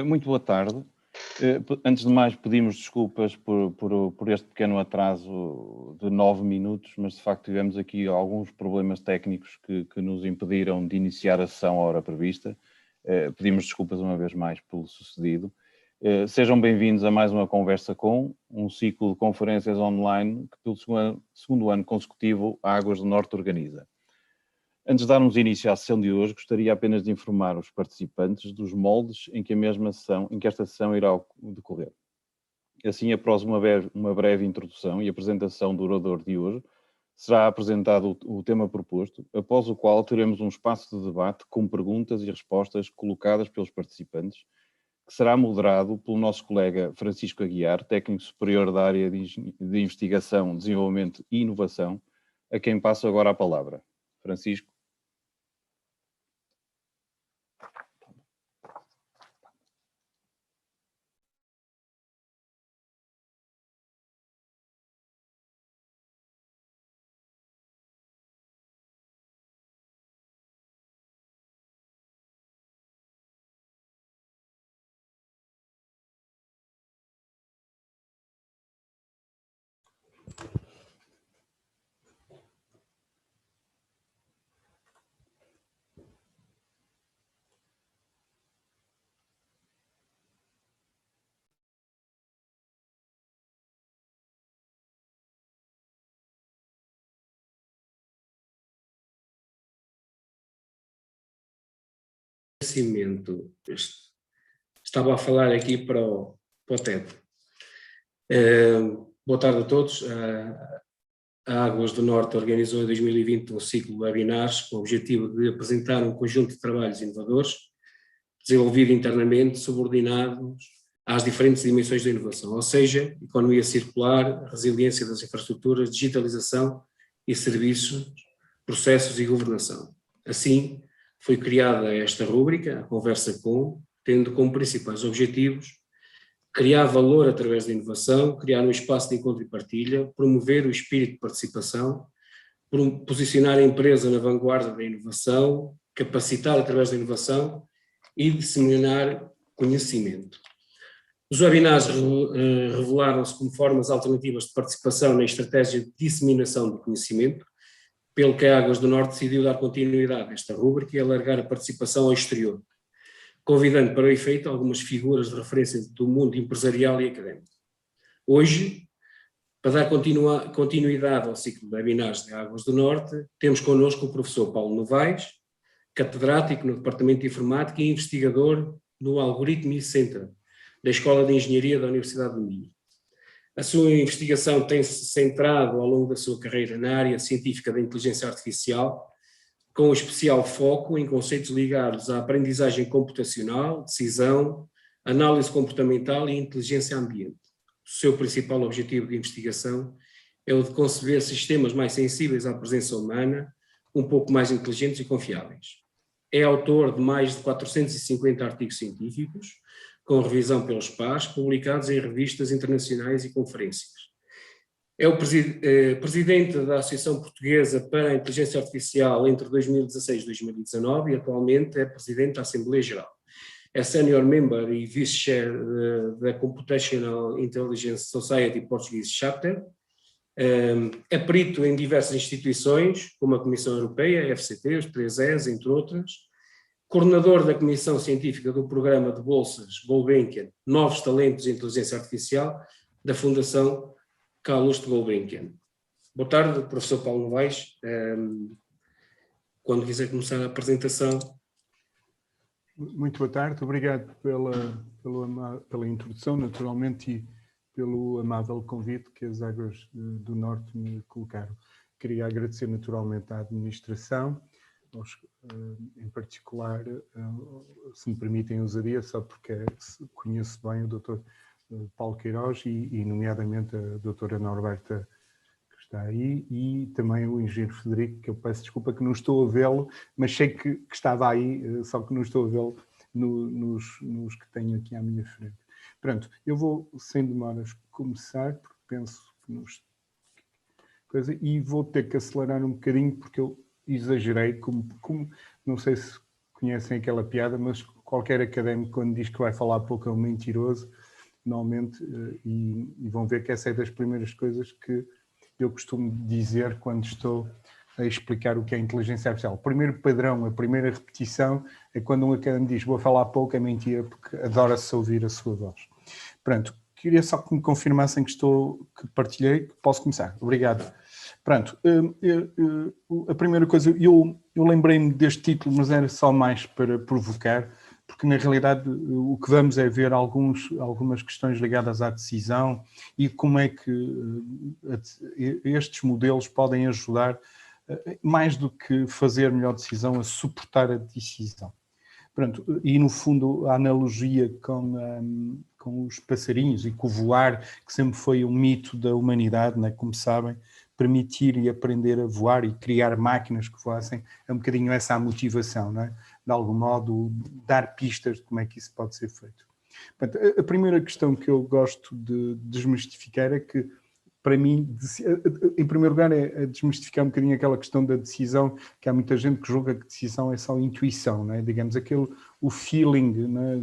Muito boa tarde. Antes de mais, pedimos desculpas por este pequeno atraso de 9 minutos, mas de facto tivemos aqui alguns problemas técnicos que nos impediram de iniciar a sessão à hora prevista. Pedimos desculpas uma vez mais pelo sucedido. Sejam bem-vindos a mais uma Conversa com, um ciclo de conferências online que pelo segundo ano consecutivo a Águas do Norte organiza. Antes de darmos início à sessão de hoje, gostaria apenas de informar os participantes dos moldes em que esta sessão irá decorrer. Assim, após uma breve introdução e apresentação do orador de hoje, será apresentado o tema proposto, após o qual teremos um espaço de debate com perguntas e respostas colocadas pelos participantes, que será moderado pelo nosso colega Francisco Aguiar, técnico superior da área de Investigação, Desenvolvimento e Inovação, a quem passo agora a palavra. Francisco. Estava a falar aqui para o TED. Boa tarde a todos. A Águas do Norte organizou em 2020 um ciclo de webinars com o objetivo de apresentar um conjunto de trabalhos inovadores, desenvolvido internamente, subordinados às diferentes dimensões da inovação, ou seja, economia circular, resiliência das infraestruturas, digitalização e serviços, processos e governação. Assim, foi criada esta rúbrica, a Conversa com, tendo como principais objetivos criar valor através da inovação, criar um espaço de encontro e partilha, promover o espírito de participação, posicionar a empresa na vanguarda da inovação, capacitar através da inovação e disseminar conhecimento. Os webinars revelaram-se como formas alternativas de participação na estratégia de disseminação do conhecimento, pelo que a Águas do Norte decidiu dar continuidade a esta rúbrica e alargar a participação ao exterior, convidando para o efeito algumas figuras de referência do mundo empresarial e académico. Hoje, para dar continuidade ao ciclo de webinars de Águas do Norte, temos connosco o professor Paulo Novaes, catedrático no Departamento de Informática e investigador no Algorithm Center, da Escola de Engenharia da Universidade do Minho. A sua investigação tem-se centrado ao longo da sua carreira na área científica da inteligência artificial, com especial foco em conceitos ligados à aprendizagem computacional, decisão, análise comportamental e inteligência ambiente. O seu principal objetivo de investigação é o de conceber sistemas mais sensíveis à presença humana, um pouco mais inteligentes e confiáveis. É autor de mais de 450 artigos científicos, com revisão pelos pares, publicados em revistas internacionais e conferências. É o presidente da Associação Portuguesa para a Inteligência Artificial entre 2016 e 2019 e atualmente é presidente da Assembleia Geral. É Senior Member e Vice-Chair da Computational Intelligence Society Portuguese Chapter. É perito em diversas instituições, como a Comissão Europeia, a FCT, os 3Es, entre outras. Coordenador da Comissão Científica do Programa de Bolsas Gulbenkian, Novos Talentos em Inteligência Artificial, da Fundação Carlos de Gulbenkian. Boa tarde, professor Paulo Novaes. Quando quiser começar a apresentação. Muito boa tarde, obrigado pela introdução, naturalmente, e pelo amável convite que as Águas do Norte me colocaram. Queria agradecer naturalmente à administração, em particular, se me permitem a ousadia, só porque conheço bem o Dr. Paulo Queiroz e nomeadamente a doutora Norberta, que está aí, e também o engenheiro Frederico, que eu peço desculpa que não estou a vê-lo, mas sei que estava aí, só que não estou a vê-lo nos que tenho aqui à minha frente. Pronto, eu vou, sem demoras, começar, porque penso que e vou ter que acelerar um bocadinho, porque eu exagerei, como não sei se conhecem aquela piada, mas qualquer académico, quando diz que vai falar pouco, é um mentiroso, normalmente, e vão ver que essa é das primeiras coisas que eu costumo dizer quando estou a explicar o que é inteligência artificial. O primeiro padrão, a primeira repetição, é quando um académico diz vou falar pouco, é mentira, porque adora-se ouvir a sua voz. Pronto, queria só que me confirmassem que partilhei, que posso começar. Obrigado. Pronto, a primeira coisa, eu lembrei-me deste título, mas era só mais para provocar, porque na realidade o que vamos é ver algumas questões ligadas à decisão e como é que estes modelos podem ajudar, mais do que fazer melhor decisão, a suportar a decisão. Pronto, e no fundo a analogia com os passarinhos e com o voar, que sempre foi um mito da humanidade, né? Como sabem, permitir e aprender a voar e criar máquinas que voassem, é um bocadinho essa a motivação, não é? De algum modo, dar pistas de como é que isso pode ser feito. Portanto, a primeira questão que eu gosto de desmistificar é que, para mim, em primeiro lugar, é desmistificar um bocadinho aquela questão da decisão, que há muita gente que julga que decisão é só intuição, não é? Digamos, o feeling, não é?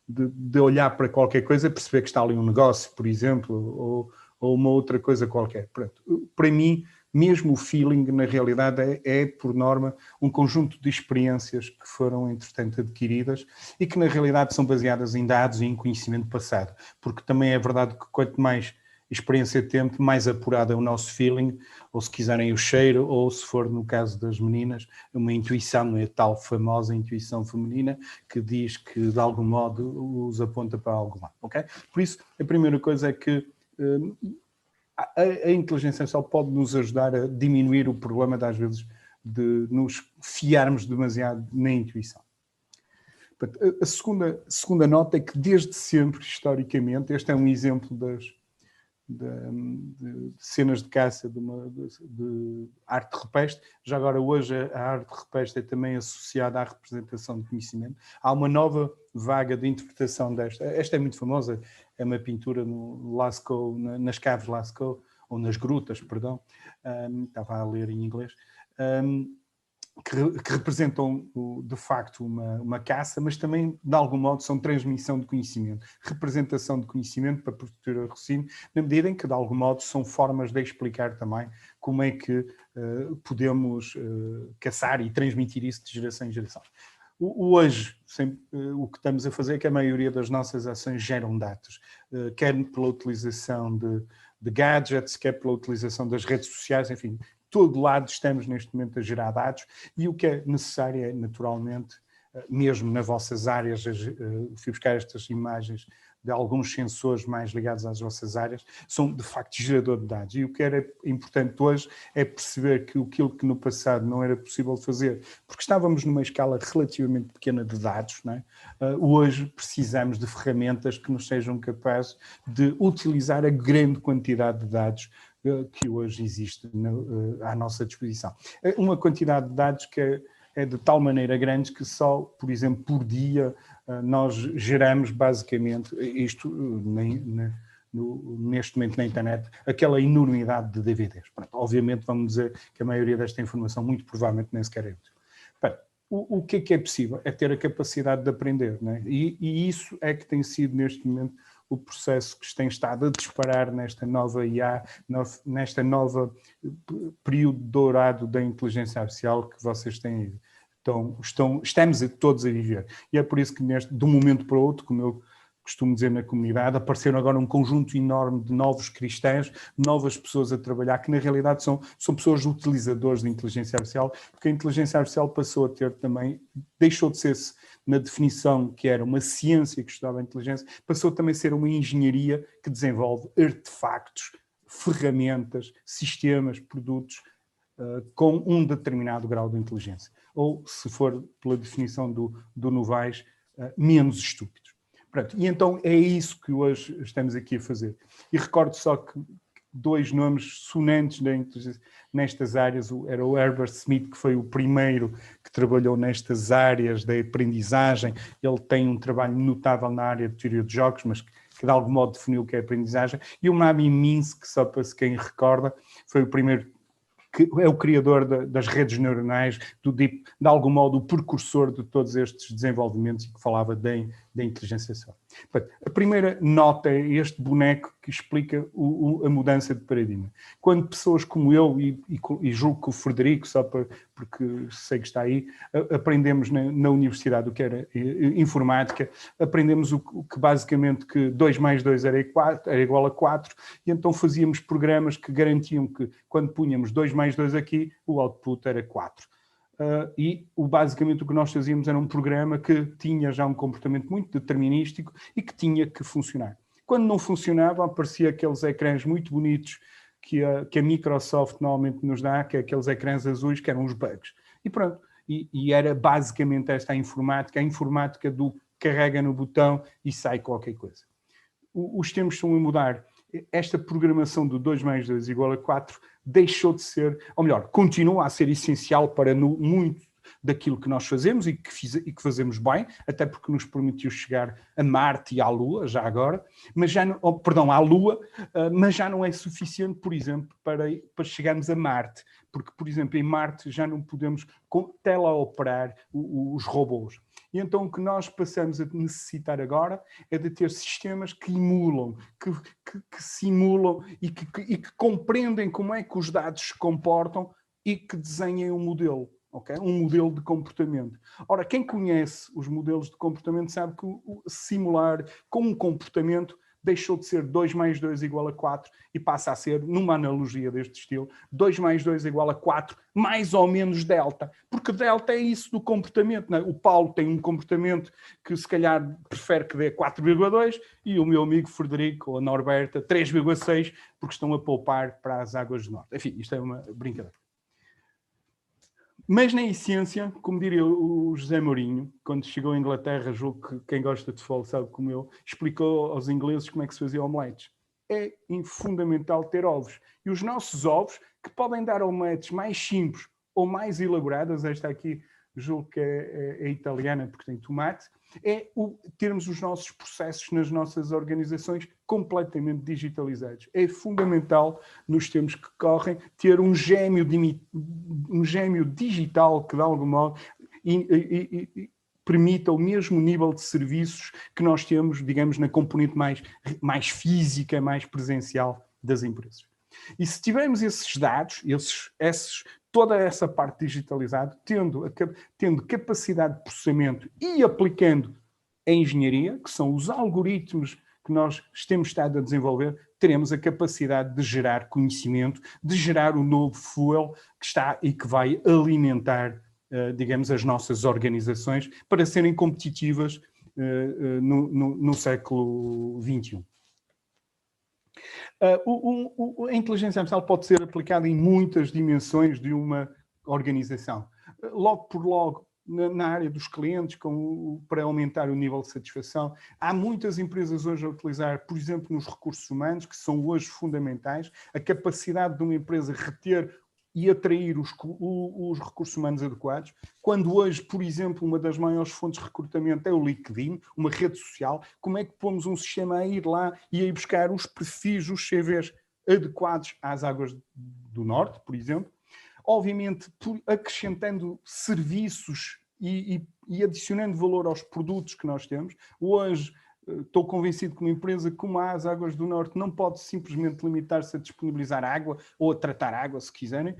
de olhar para qualquer coisa e perceber que está ali um negócio, por exemplo, ou uma outra coisa qualquer. Pronto. Para mim, mesmo o feeling, na realidade, é, por norma, um conjunto de experiências que foram, entretanto, adquiridas e que, na realidade, são baseadas em dados e em conhecimento passado. Porque também é verdade que quanto mais experiência de tempo, mais apurado é o nosso feeling, ou se quiserem o cheiro, ou se for no caso das meninas, uma intuição, é a tal famosa intuição feminina que diz que de algum modo os aponta para algo lá, ok? Por isso, a primeira coisa é que a inteligência artificial pode nos ajudar a diminuir o problema, às vezes, de nos fiarmos demasiado na intuição. A segunda nota é que desde sempre, historicamente, este é um exemplo de cenas de caça de arte rupestre. Já agora hoje a arte rupestre é também associada à representação de conhecimento. Há uma nova vaga de interpretação desta. Esta é muito famosa, é uma pintura no Lascaux, nas caves Lascaux, ou nas grutas, perdão, estava a ler em inglês, que representam de facto uma caça, mas também de algum modo são transmissão de conhecimento, representação de conhecimento para proteger o raciocínio, na medida em que de algum modo são formas de explicar também como é que podemos caçar e transmitir isso de geração em geração. Hoje, o que estamos a fazer é que a maioria das nossas ações geram dados, quer pela utilização de gadgets, quer pela utilização das redes sociais, enfim, todo lado estamos neste momento a gerar dados e o que é necessário é, naturalmente, mesmo nas vossas áreas, fui buscar estas imagens de alguns sensores mais ligados às vossas áreas, são de facto gerador de dados. E o que era importante hoje é perceber que aquilo que no passado não era possível fazer, porque estávamos numa escala relativamente pequena de dados, não é? Hoje precisamos de ferramentas que nos sejam capazes de utilizar a grande quantidade de dados que hoje existe à nossa disposição. Uma quantidade de dados que é de tal maneira grande que só, por exemplo, por dia nós geramos basicamente isto neste momento na internet, aquela enormidade de DVDs. Pronto, obviamente vamos dizer que a maioria desta informação muito provavelmente nem sequer é útil. O que é possível? É ter a capacidade de aprender, não é? E isso é que tem sido neste momento o processo que tem estado a disparar nesta nova IA, nesta nova período dourado da inteligência artificial que vocês têm. Estamos todos a viver. E é por isso que de um momento para o outro, como eu costumo dizer na comunidade, apareceram agora um conjunto enorme de novos cristãos, novas pessoas a trabalhar, que na realidade são pessoas utilizadores de inteligência artificial, porque a inteligência artificial passou a ter também, deixou de ser na definição que era uma ciência que estudava a inteligência, passou também a ser uma engenharia que desenvolve artefactos, ferramentas, sistemas, produtos com um determinado grau de inteligência. Ou, se for pela definição do Novaes, menos estúpidos. Pronto, e então é isso que hoje estamos aqui a fazer. E recordo só que dois nomes sonantes nestas áreas, era o Herbert Smith, que foi o primeiro que trabalhou nestas áreas da aprendizagem. Ele tem um trabalho notável na área de teoria de jogos, mas que de algum modo definiu o que é aprendizagem. E o Mami Minsky, que só para quem recorda, foi o primeiro que é o criador das redes neuronais, de algum modo o precursor de todos estes desenvolvimentos e que falava da inteligência artificial. Portanto, a primeira nota é este boneco que explica a mudança de paradigma. Quando pessoas como eu, e julgo que o Frederico, só porque sei que está aí, aprendemos na universidade o que era informática, aprendemos o que basicamente que 2 mais 2 era igual a 4, e então fazíamos programas que garantiam que quando punhamos 2 mais 2 aqui, o output era 4. E basicamente o que nós fazíamos era um programa que tinha já um comportamento muito determinístico e que tinha que funcionar. Quando não funcionava, apareciam aqueles ecrãs muito bonitos que a Microsoft normalmente nos dá, que é aqueles ecrãs azuis que eram os bugs. E pronto, e era basicamente esta a informática do carrega no botão e sai qualquer coisa. Os tempos estão a mudar. Esta programação do 2 mais 2 igual a 4 deixou de ser, ou melhor, continua a ser essencial para muito daquilo que nós fazemos e que fazemos bem, até porque nos permitiu chegar a Marte e à Lua, já agora, mas já não, à Lua, mas já não é suficiente, por exemplo, para chegarmos a Marte, porque, por exemplo, em Marte já não podemos teleoperar os robôs. E então o que nós passamos a necessitar agora é de ter sistemas que emulam, que simulam e que compreendem como é que os dados se comportam e que desenhem um modelo. Okay? Um modelo de comportamento. Ora, quem conhece os modelos de comportamento sabe que simular com um comportamento deixou de ser 2 mais 2 igual a 4 e passa a ser, numa analogia deste estilo, 2 mais 2 igual a 4 mais ou menos delta. Porque delta é isso do comportamento. Não é? O Paulo tem um comportamento que se calhar prefere que dê 4,2 e o meu amigo Frederico ou a Norberta 3,6 porque estão a poupar para as águas do norte. Enfim, isto é uma brincadeira. Mas, na essência, como diria o José Mourinho, quando chegou à Inglaterra, julgo que quem gosta de futebol sabe como eu, explicou aos ingleses como é que se fazia omeletes. É fundamental ter ovos. E os nossos ovos, que podem dar omeletes mais simples ou mais elaboradas, esta aqui julgo que é italiana porque tem tomate, termos os nossos processos nas nossas organizações completamente digitalizados. É fundamental, nos tempos que correm, ter um gêmeo digital que, de algum modo, permita o mesmo nível de serviços que nós temos, digamos, na componente mais física, mais presencial das empresas. E se tivermos esses dados, toda essa parte digitalizada, tendo capacidade de processamento e aplicando a engenharia, que são os algoritmos que nós temos estado a desenvolver, teremos a capacidade de gerar conhecimento, de gerar o novo fuel que está e que vai alimentar, digamos, as nossas organizações para serem competitivas no século XXI. A inteligência artificial pode ser aplicada em muitas dimensões de uma organização. Logo por logo, na área dos clientes, para aumentar o nível de satisfação. Há muitas empresas hoje a utilizar, por exemplo, nos recursos humanos, que são hoje fundamentais, a capacidade de uma empresa reter e atrair os recursos humanos adequados. Quando hoje, por exemplo, uma das maiores fontes de recrutamento é o LinkedIn, uma rede social, como é que pomos um sistema a ir lá e a ir buscar os perfis, os CVs adequados às águas do norte, por exemplo? Obviamente, acrescentando serviços e adicionando valor aos produtos que nós temos. Hoje, estou convencido que uma empresa como a As Águas do Norte não pode simplesmente limitar-se a disponibilizar água ou a tratar água, se quiserem.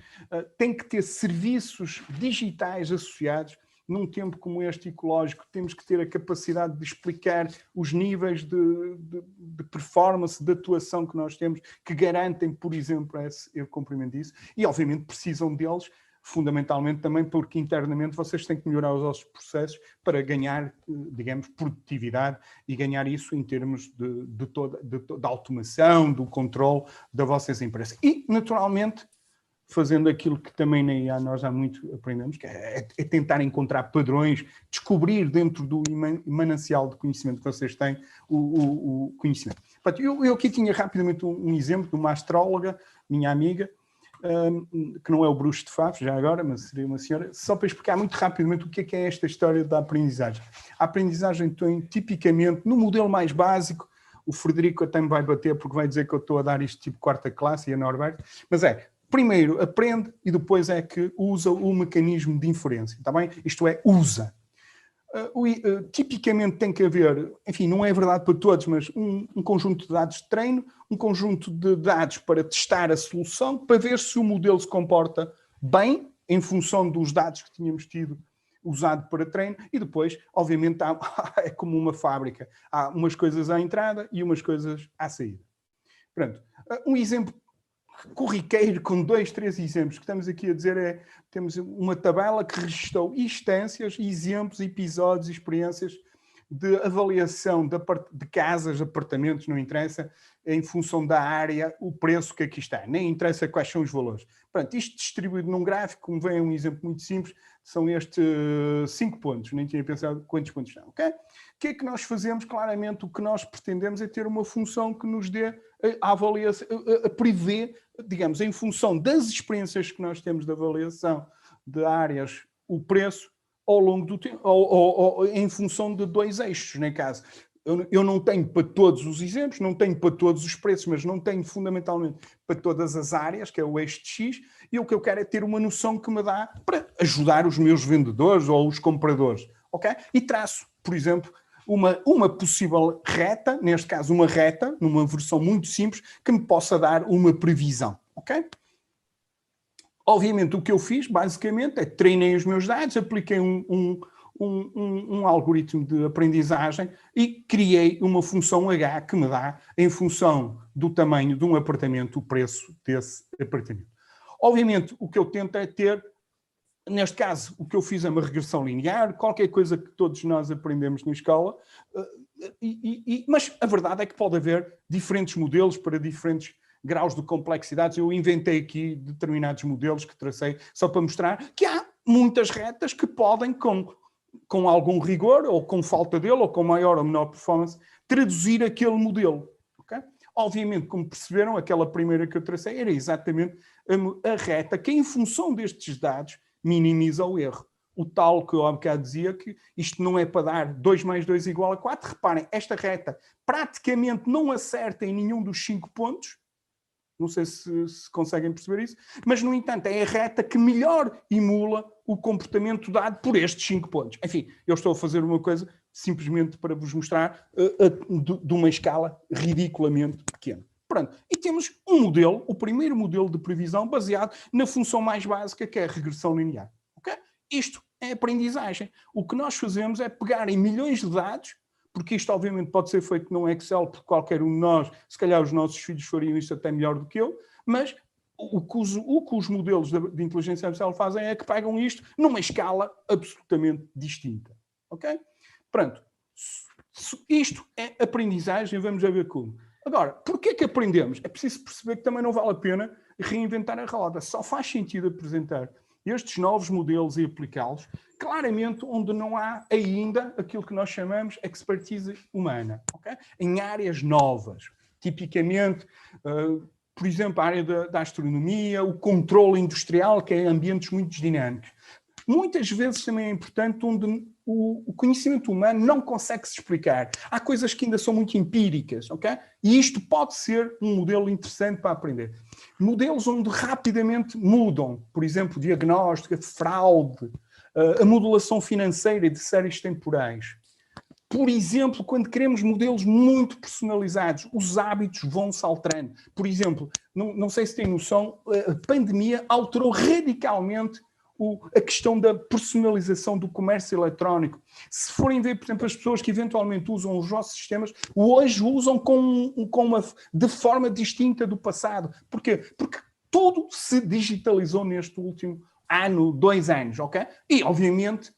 Tem que ter serviços digitais associados. Num tempo como este ecológico, temos que ter a capacidade de explicar os níveis de performance, de atuação que nós temos, que garantem, por exemplo, o cumprimento disso. E, obviamente, precisam deles, fundamentalmente também porque internamente vocês têm que melhorar os vossos processos para ganhar, digamos, produtividade e ganhar isso em termos de automação, do controle das vossas empresas. E, naturalmente, fazendo aquilo que também na IA nós há muito aprendemos, que é tentar encontrar padrões, descobrir dentro do manancial de conhecimento que vocês têm o conhecimento. Eu aqui tinha rapidamente um exemplo de uma astróloga, minha amiga, que não é o bruxo de Faf, já agora, mas seria uma senhora, só para explicar muito rapidamente o que é esta história da aprendizagem. A aprendizagem tem tipicamente, no modelo mais básico, o Frederico até me vai bater porque vai dizer que eu estou a dar isto tipo quarta classe e a Norberto, mas primeiro aprende e depois é que usa o mecanismo de inferência, está bem? Isto é, usa. Tipicamente tem que haver, enfim, não é verdade para todos, mas um conjunto de dados de treino, um conjunto de dados para testar a solução, para ver se o modelo se comporta bem em função dos dados que tínhamos tido usado para treino, e depois, obviamente, é como uma fábrica. Há umas coisas à entrada e umas coisas à saída. Pronto. Um exemplo corriqueiro, com 2, 3 exemplos que estamos aqui a dizer temos uma tabela que registou instâncias, exemplos, episódios, experiências de avaliação de casas, apartamentos, não interessa, em função da área, o preço que aqui está. Nem interessa quais são os valores. Pronto, isto distribuído num gráfico, como vem um exemplo muito simples, são estes 5 pontos. Nem tinha pensado quantos pontos são. Okay? O que é que nós fazemos? Claramente, o que nós pretendemos é ter uma função que nos dê a avaliação, a prever, digamos, em função das experiências que nós temos de avaliação de áreas, o preço ao longo do tempo, ou em função de 2 eixos, nem caso. Eu não tenho para todos os exemplos, não tenho para todos os preços, mas não tenho fundamentalmente para todas as áreas, que é o eixo de X, e o que eu quero é ter uma noção que me dá para ajudar os meus vendedores ou os compradores, ok? E traço, por exemplo, uma possível reta, neste caso uma reta, numa versão muito simples, que me possa dar uma previsão, ok? Obviamente o que eu fiz, basicamente, é treinei os meus dados, apliquei um algoritmo de aprendizagem e criei uma função H que me dá, em função do tamanho de um apartamento, o preço desse apartamento. Obviamente o que eu tento é ter, neste caso, o que eu fiz é uma regressão linear, qualquer coisa que todos nós aprendemos na escola, mas a verdade é que pode haver diferentes modelos para diferentes graus de complexidade. Eu inventei aqui determinados modelos que tracei só para mostrar que há muitas retas que podem, com algum rigor, ou com falta dele, ou com maior ou menor performance, traduzir aquele modelo. Okay? Obviamente, como perceberam, aquela primeira que eu tracei era exatamente a reta que, em função destes dados, minimiza o erro. O tal que eu há bocado dizia que isto não é para dar 2 mais 2 igual a 4. Reparem, esta reta praticamente não acerta em nenhum dos 5 pontos. Não sei se conseguem perceber isso, mas, no entanto, é a reta que melhor emula o comportamento dado por estes 5 pontos. Enfim, eu estou a fazer uma coisa simplesmente para vos mostrar de uma escala ridiculamente pequena. Pronto, e temos um modelo, o primeiro modelo de previsão baseado na função mais básica, que é a regressão linear. Okay? Isto é aprendizagem. O que nós fazemos é pegar em milhões de dados, porque isto obviamente pode ser feito num Excel por qualquer um de nós, se calhar os nossos filhos fariam isto até melhor do que eu, mas o que os modelos de inteligência artificial fazem é que pegam isto numa escala absolutamente distinta. Ok? Pronto. Isto é aprendizagem, vamos ver como. Agora, porquê que aprendemos? É preciso perceber que também não vale a pena reinventar a roda. Só faz sentido apresentar estes novos modelos e aplicá-los claramente onde não há ainda aquilo que nós chamamos de expertise humana, okay? Em áreas novas. Tipicamente, por exemplo, a área da astronomia, o controle industrial, que é ambientes muito dinâmicos. Muitas vezes também é importante onde o conhecimento humano não consegue se explicar. Há coisas que ainda são muito empíricas, ok? E isto pode ser um modelo interessante para aprender. Modelos onde rapidamente mudam, por exemplo, diagnóstica, fraude, a modulação financeira de séries temporais. Por exemplo, quando queremos modelos muito personalizados, os hábitos vão-se alterando. Por exemplo, não sei se têm noção, a pandemia alterou radicalmente a questão da personalização do comércio eletrónico. Se forem ver, por exemplo, as pessoas que eventualmente usam os vossos sistemas, hoje usam de forma distinta do passado. Porquê? Porque tudo se digitalizou neste último ano, 2 anos, ok? E, obviamente,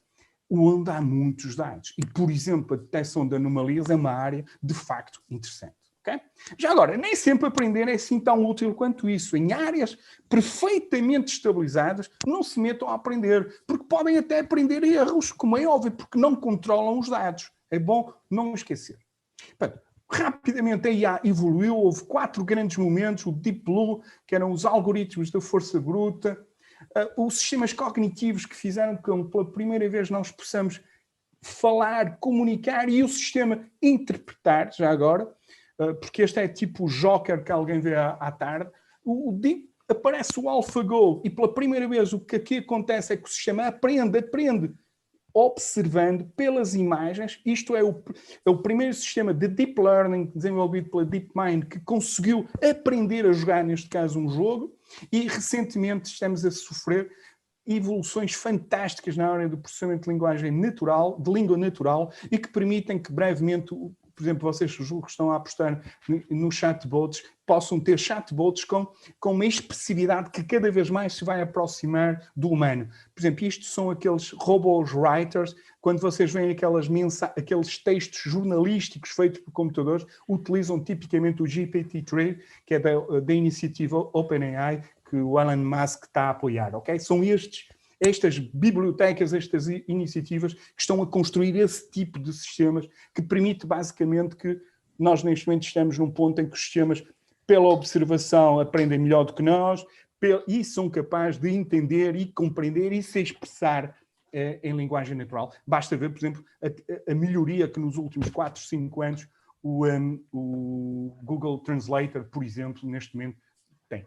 onde há muitos dados. E, por exemplo, a detecção de anomalias é uma área, de facto, interessante. Okay? Já agora, nem sempre aprender é assim tão útil quanto isso. Em áreas perfeitamente estabilizadas, não se metam a aprender, porque podem até aprender erros, como é óbvio, porque não controlam os dados. É bom não esquecer. Portanto, rapidamente a IA evoluiu, houve 4 grandes momentos, o Deep Blue, que eram os algoritmos da força bruta, os sistemas cognitivos que fizeram com que pela primeira vez nós possamos falar, comunicar e o sistema interpretar, já agora, porque este é tipo o Joker que alguém vê à tarde. O Deep aparece o AlphaGo e pela primeira vez o que aqui acontece é que o sistema aprende observando pelas imagens. Isto é o primeiro sistema de Deep Learning desenvolvido pela DeepMind que conseguiu aprender a jogar, neste caso, um jogo, e recentemente estamos a sofrer evoluções fantásticas na área do processamento de linguagem natural, de língua natural, e que permitem que brevemente, por exemplo, vocês julgo que estão a apostar nos chatbots, possam ter chatbots com uma expressividade que cada vez mais se vai aproximar do humano. Por exemplo, isto são aqueles robot writers, quando vocês veem aqueles textos jornalísticos feitos por computadores, utilizam tipicamente o GPT-3, que é da iniciativa OpenAI, que o Elon Musk está a apoiar, ok? São estas bibliotecas, estas iniciativas que estão a construir esse tipo de sistemas que permite basicamente que nós neste momento estamos num ponto em que os sistemas, pela observação, aprendem melhor do que nós e são capazes de entender e compreender e se expressar em linguagem natural. Basta ver, por exemplo, a melhoria que nos últimos 4, 5 anos o Google Translator, por exemplo, neste momento tem.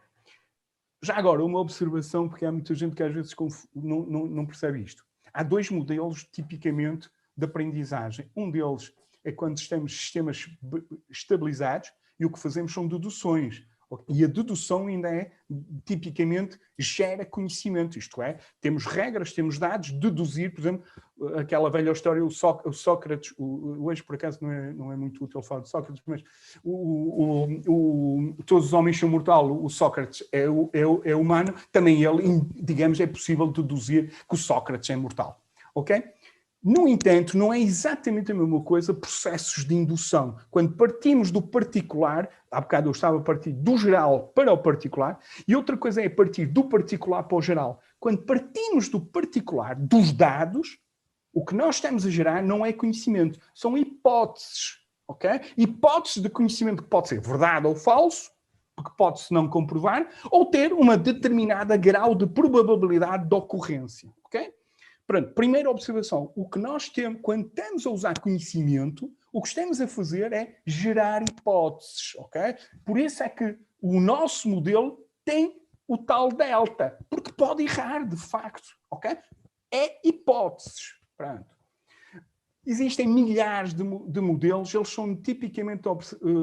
Já agora, uma observação, porque há muita gente que às vezes não percebe isto. Há 2 modelos, tipicamente, de aprendizagem. Um deles é quando temos sistemas estabilizados e o que fazemos são deduções. E a dedução ainda tipicamente, gera conhecimento. Isto é, temos regras, temos dados, deduzir, por exemplo, aquela velha história, o Sócrates, hoje por acaso não é muito útil falar de Sócrates, mas todos os homens são mortais, o Sócrates é humano, também ele, digamos, é possível deduzir que o Sócrates é mortal. Ok? No entanto, não é exatamente a mesma coisa processos de indução. Quando partimos do particular, há bocado eu estava a partir do geral para o particular, e outra coisa é partir do particular para o geral. Quando partimos do particular, dos dados, o que nós estamos a gerar não é conhecimento, são hipóteses. Ok? Hipóteses de conhecimento que pode ser verdade ou falso, porque pode-se não comprovar, ou ter uma determinada grau de probabilidade de ocorrência. Ok? Pronto, primeira observação, o que nós temos, quando estamos a usar conhecimento, o que estamos a fazer é gerar hipóteses, ok? Por isso é que o nosso modelo tem o tal delta, porque pode errar, de facto, ok? É hipóteses, pronto. Existem milhares de modelos, eles são tipicamente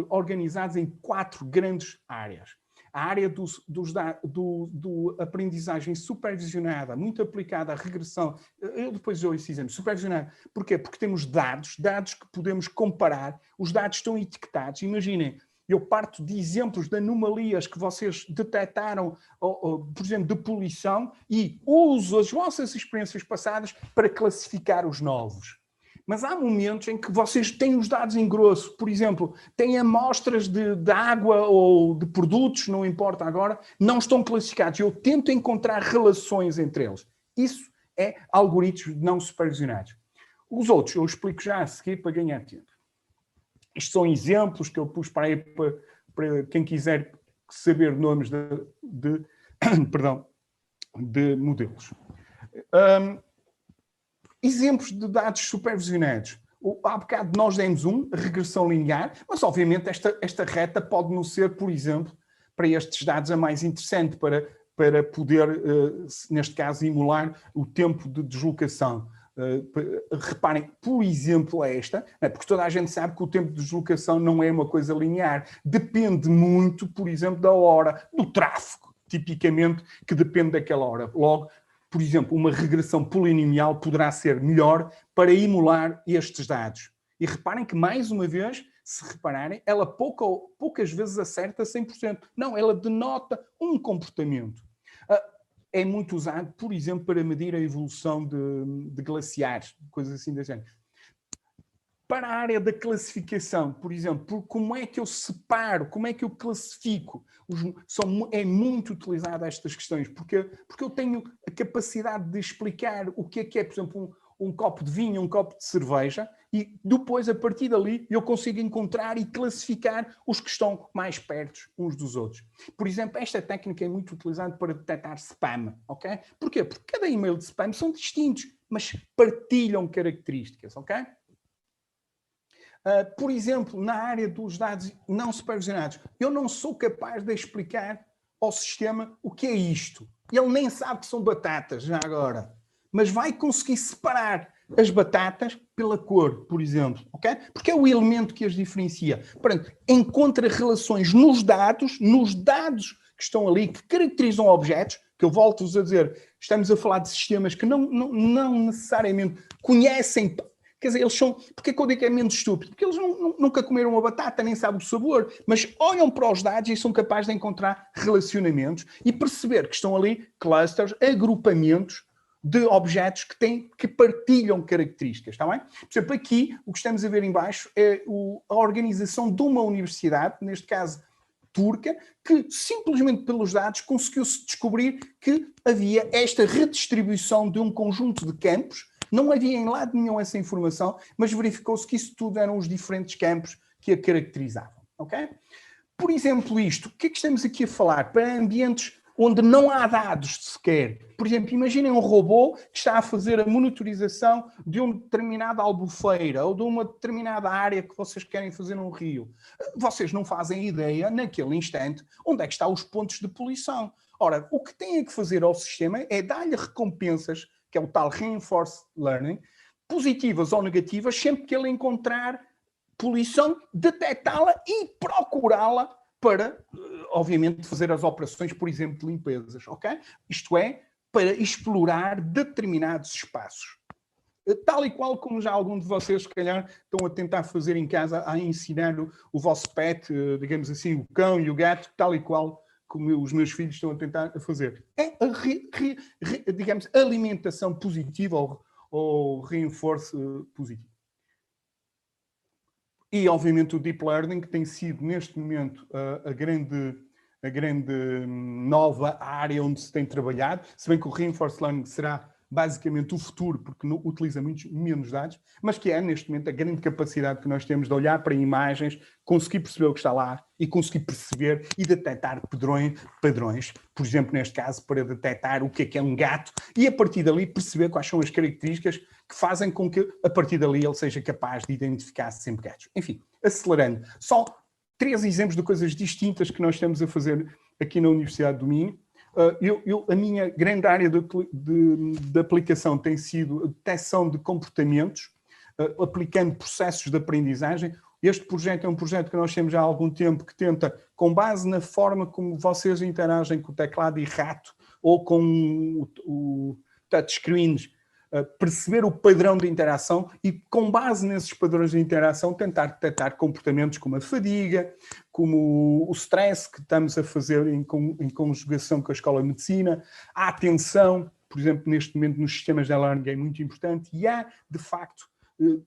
organizados em 4 grandes áreas. A área do aprendizagem supervisionada, muito aplicada à regressão, eu depois dou esse exemplo, supervisionada. Porquê? Porque temos dados que podemos comparar, os dados estão etiquetados. Imaginem, eu parto de exemplos de anomalias que vocês detectaram, por exemplo, de poluição, e uso as vossas experiências passadas para classificar os novos. Mas há momentos em que vocês têm os dados em grosso, por exemplo, têm amostras de água ou de produtos, não importa agora, não estão classificados. Eu tento encontrar relações entre eles. Isso é algoritmos não supervisionados. Os outros eu explico já a seguir para ganhar tempo. Isto são exemplos que eu pus para aí para quem quiser saber nomes de modelos. Exemplos de dados supervisionados. Há bocado nós demos regressão linear, mas obviamente esta reta pode não ser, por exemplo, para estes dados a mais interessante, para poder, neste caso, emular o tempo de deslocação. Reparem, por exemplo, esta, porque toda a gente sabe que o tempo de deslocação não é uma coisa linear. Depende muito, por exemplo, da hora, do tráfego, tipicamente, que depende daquela hora. Logo, por exemplo, uma regressão polinomial poderá ser melhor para emular estes dados. E reparem que, mais uma vez, se repararem, ela poucas vezes acerta 100%. Não, ela denota um comportamento. É muito usado, por exemplo, para medir a evolução de glaciares, coisas assim da género. Para a área da classificação, por exemplo, como é que eu separo, como é que eu classifico? É muito utilizada estas questões, porque eu tenho a capacidade de explicar o que é, por exemplo, um copo de vinho, um copo de cerveja, e depois, a partir dali, eu consigo encontrar e classificar os que estão mais perto uns dos outros. Por exemplo, esta técnica é muito utilizada para detectar spam, ok? Porquê? Porque cada e-mail de spam são distintos, mas partilham características, ok? Por exemplo, na área dos dados não supervisionados, eu não sou capaz de explicar ao sistema o que é isto. Ele nem sabe que são batatas, já agora. Mas vai conseguir separar as batatas pela cor, por exemplo, ok? Porque é o elemento que as diferencia. Portanto, encontra relações nos dados que estão ali, que caracterizam objetos, que eu volto-vos a dizer, estamos a falar de sistemas que não necessariamente conhecem. Quer dizer, eles são... Porque é que eu digo que é menos estúpido? Porque eles nunca comeram uma batata, nem sabem o sabor, mas olham para os dados e são capazes de encontrar relacionamentos e perceber que estão ali clusters, agrupamentos de objetos que partilham características, está bem? Por exemplo, aqui, o que estamos a ver em baixo é a organização de uma universidade, neste caso turca, que simplesmente pelos dados conseguiu-se descobrir que havia esta redistribuição de um conjunto de campos. Não havia em lado nenhum essa informação, mas verificou-se que isso tudo eram os diferentes campos que a caracterizavam, ok? Por exemplo, isto, o que é que estamos aqui a falar? Para ambientes onde não há dados sequer. Por exemplo, imaginem um robô que está a fazer a monitorização de uma determinada albufeira ou de uma determinada área que vocês querem fazer num rio. Vocês não fazem ideia, naquele instante, onde é que estão os pontos de poluição. Ora, o que têm que fazer ao sistema é dar-lhe recompensas, que é o tal Reinforced Learning, positivas ou negativas, sempre que ele encontrar poluição, detectá-la e procurá-la para, obviamente, fazer as operações, por exemplo, de limpezas, ok? Isto é, para explorar determinados espaços. Tal e qual como já algum de vocês, se calhar, estão a tentar fazer em casa, a ensinar o vosso pet, digamos assim, o cão e o gato, tal e qual como os meus filhos estão a tentar fazer. É a, digamos, alimentação positiva ou reforço positivo. E, obviamente, o Deep Learning, que tem sido, neste momento, a grande nova área onde se tem trabalhado, se bem que o Reinforced Learning será basicamente o futuro, porque não utiliza muitos menos dados, mas que é, neste momento, a grande capacidade que nós temos de olhar para imagens, conseguir perceber o que está lá e conseguir perceber e detectar padrões, por exemplo, neste caso, para detectar o que é um gato e, a partir dali, perceber quais são as características que fazem com que, a partir dali, ele seja capaz de identificar sempre gatos. Enfim, acelerando. Só 3 exemplos de coisas distintas que nós estamos a fazer aqui na Universidade do Minho. A minha grande área de aplicação tem sido a detecção de comportamentos, aplicando processos de aprendizagem. Este projeto é um projeto que nós temos já há algum tempo, que tenta, com base na forma como vocês interagem com o teclado e rato ou com o touchscreens, perceber o padrão de interação e, com base nesses padrões de interação, tentar detectar comportamentos como a fadiga, como o stress que estamos a fazer em conjugação com a Escola de Medicina, a atenção, por exemplo, neste momento nos sistemas de learning é muito importante, e há, de facto,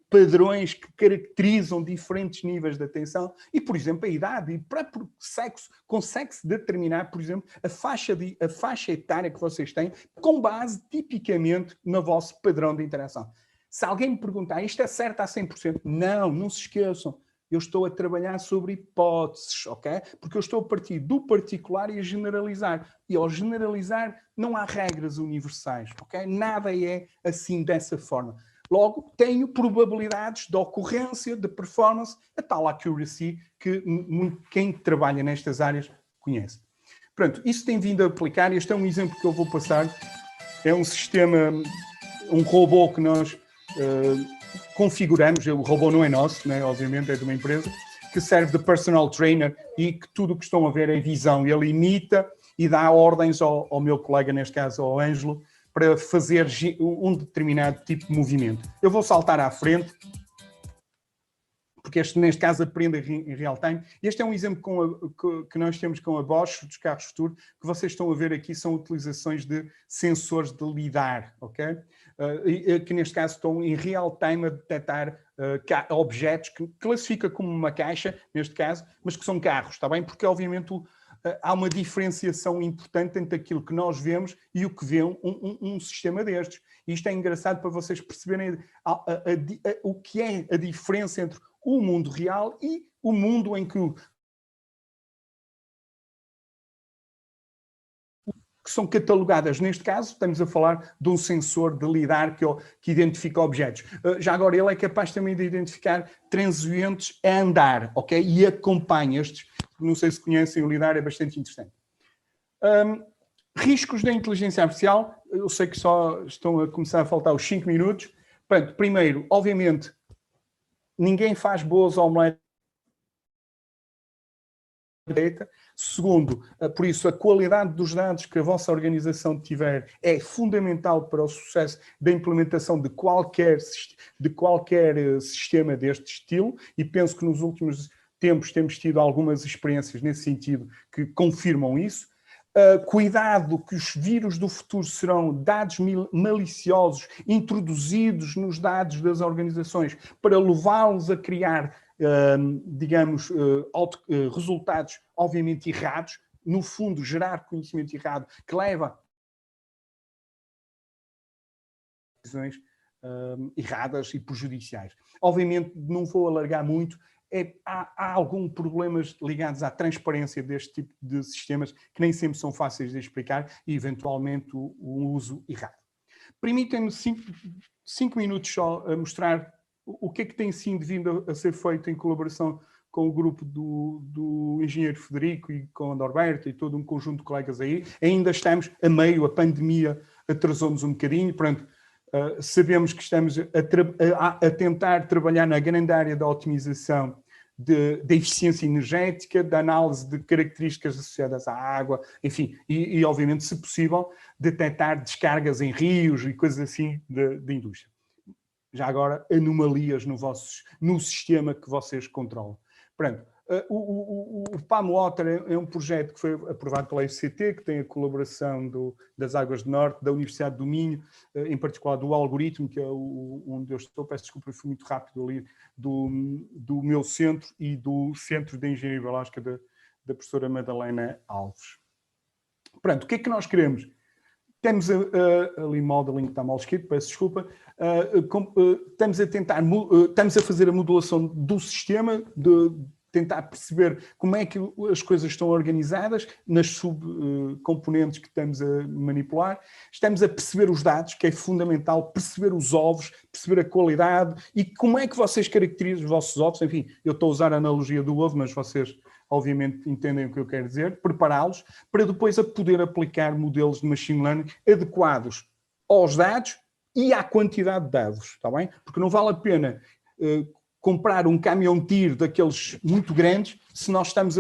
padrões que caracterizam diferentes níveis de atenção e, por exemplo, a idade. E para o sexo, consegue-se determinar, por exemplo, a faixa etária que vocês têm com base, tipicamente, no vosso padrão de interação. Se alguém me perguntar, isto é certo a 100%? Não se esqueçam. Eu estou a trabalhar sobre hipóteses, ok? Porque eu estou a partir do particular e a generalizar. E ao generalizar, não há regras universais, ok? Nada é assim dessa forma. Logo, tenho probabilidades de ocorrência, de performance, a tal accuracy que quem trabalha nestas áreas conhece. Pronto, isso tem vindo a aplicar. Este é um exemplo que eu vou passar. É um sistema, um robô que nós configuramos. O robô não é nosso, né? Obviamente é de uma empresa, que serve de personal trainer e que tudo o que estão a ver é visão. Ele imita e dá ordens ao meu colega, neste caso ao Ângelo, para fazer um determinado tipo de movimento. Eu vou saltar à frente, porque este, neste caso, aprende em real time. Este é um exemplo que nós temos com a Bosch, dos carros futuro, que vocês estão a ver aqui, são utilizações de sensores de lidar, ok? Que neste caso estão em real time a detectar objetos que classifica como uma caixa, neste caso, mas que são carros, está bem? Porque, obviamente, há uma diferenciação importante entre aquilo que nós vemos e o que vê um sistema destes. E isto é engraçado para vocês perceberem o que é a diferença entre o mundo real e o mundo em que são catalogadas. Neste caso, estamos a falar de um sensor de lidar que identifica objetos. Já agora, ele é capaz também de identificar transeuntes a andar, ok? E acompanha estes. Não sei se conhecem, o lidar é bastante interessante. Riscos da inteligência artificial, eu sei que só estão a começar a faltar os 5 minutos. Portanto, primeiro, obviamente, ninguém faz boas omeletes. Segundo, por isso, a qualidade dos dados que a vossa organização tiver é fundamental para o sucesso da implementação de qualquer sistema deste estilo, e penso que nos últimos tempos temos tido algumas experiências nesse sentido que confirmam isso. Cuidado que os vírus do futuro serão dados maliciosos introduzidos nos dados das organizações para levá-los a criar, digamos, resultados obviamente errados, no fundo gerar conhecimento errado que leva a decisões erradas e prejudiciais. Obviamente não vou alargar muito, há alguns problemas ligados à transparência deste tipo de sistemas que nem sempre são fáceis de explicar e, eventualmente, o uso errado. Permitem-me 5 minutos só a mostrar o que é que tem sido vindo a ser feito em colaboração com o grupo do engenheiro Federico e com a Norberta e todo um conjunto de colegas aí. Ainda estamos a meio, a pandemia atrasou-nos um bocadinho, pronto. Sabemos que estamos a tentar trabalhar na grande área da otimização da eficiência energética, da análise de características associadas à água, enfim, e obviamente, se possível, detectar descargas em rios e coisas assim de indústria. Já agora, anomalias no sistema que vocês controlam. Pronto. O PAM Water é um projeto que foi aprovado pela FCT, que tem a colaboração das Águas do Norte, da Universidade do Minho, em particular do Algoritmo, que é onde eu estou, peço desculpa, fui muito rápido ali, do meu centro e do Centro de Engenharia Biológica da professora Madalena Alves. Pronto, o que é que nós queremos? Temos ali modeling, está mal escrito, peço desculpa. Estamos a fazer a modulação do sistema, de tentar perceber como é que as coisas estão organizadas nas subcomponentes que estamos a manipular. Estamos a perceber os dados, que é fundamental, perceber os ovos, perceber a qualidade e como é que vocês caracterizam os vossos ovos. Enfim, eu estou a usar a analogia do ovo, mas vocês obviamente entendem o que eu quero dizer, prepará-los para depois a poder aplicar modelos de machine learning adequados aos dados e à quantidade de dados, está bem? Porque não vale a pena comprar um caminhão-tiro daqueles muito grandes se nós estamos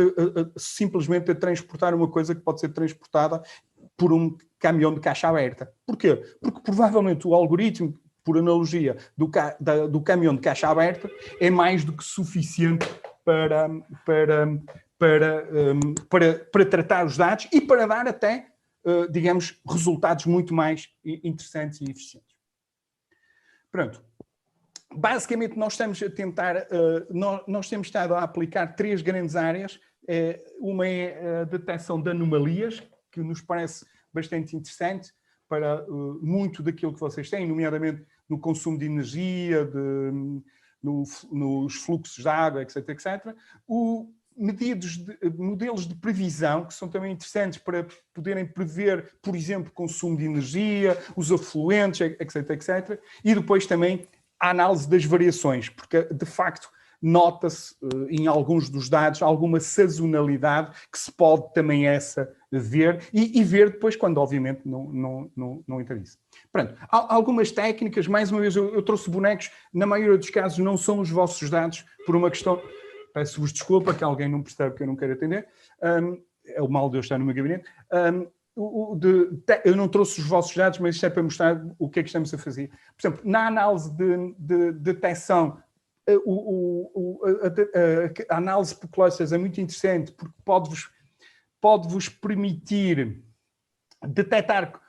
simplesmente a transportar uma coisa que pode ser transportada por um caminhão de caixa aberta. Porquê? Porque provavelmente o algoritmo, por analogia, do caminhão de caixa aberta é mais do que suficiente para tratar os dados e para dar até, digamos, resultados muito mais interessantes e eficientes. Pronto. Basicamente, nós estamos a tentar, nós temos estado a aplicar 3 grandes áreas. Uma é a detecção de anomalias, que nos parece bastante interessante para muito daquilo que vocês têm, nomeadamente no consumo de energia, nos fluxos de água, etc, etc. Modelos de previsão, que são também interessantes para poderem prever, por exemplo, consumo de energia, os afluentes, etc, etc. E depois também a análise das variações, porque de facto nota-se em alguns dos dados alguma sazonalidade que se pode também ver e ver depois quando obviamente não entra nisso. Pronto, há algumas técnicas, mais uma vez eu trouxe bonecos, na maioria dos casos não são os vossos dados por uma questão, peço-vos desculpa que alguém não percebe que eu não quero atender, é o mal de eu estar no meu gabinete, eu não trouxe os vossos dados, mas isto é para mostrar o que é que estamos a fazer. Por exemplo, na análise de detecção, a análise por clusters é muito interessante porque pode-vos permitir detectar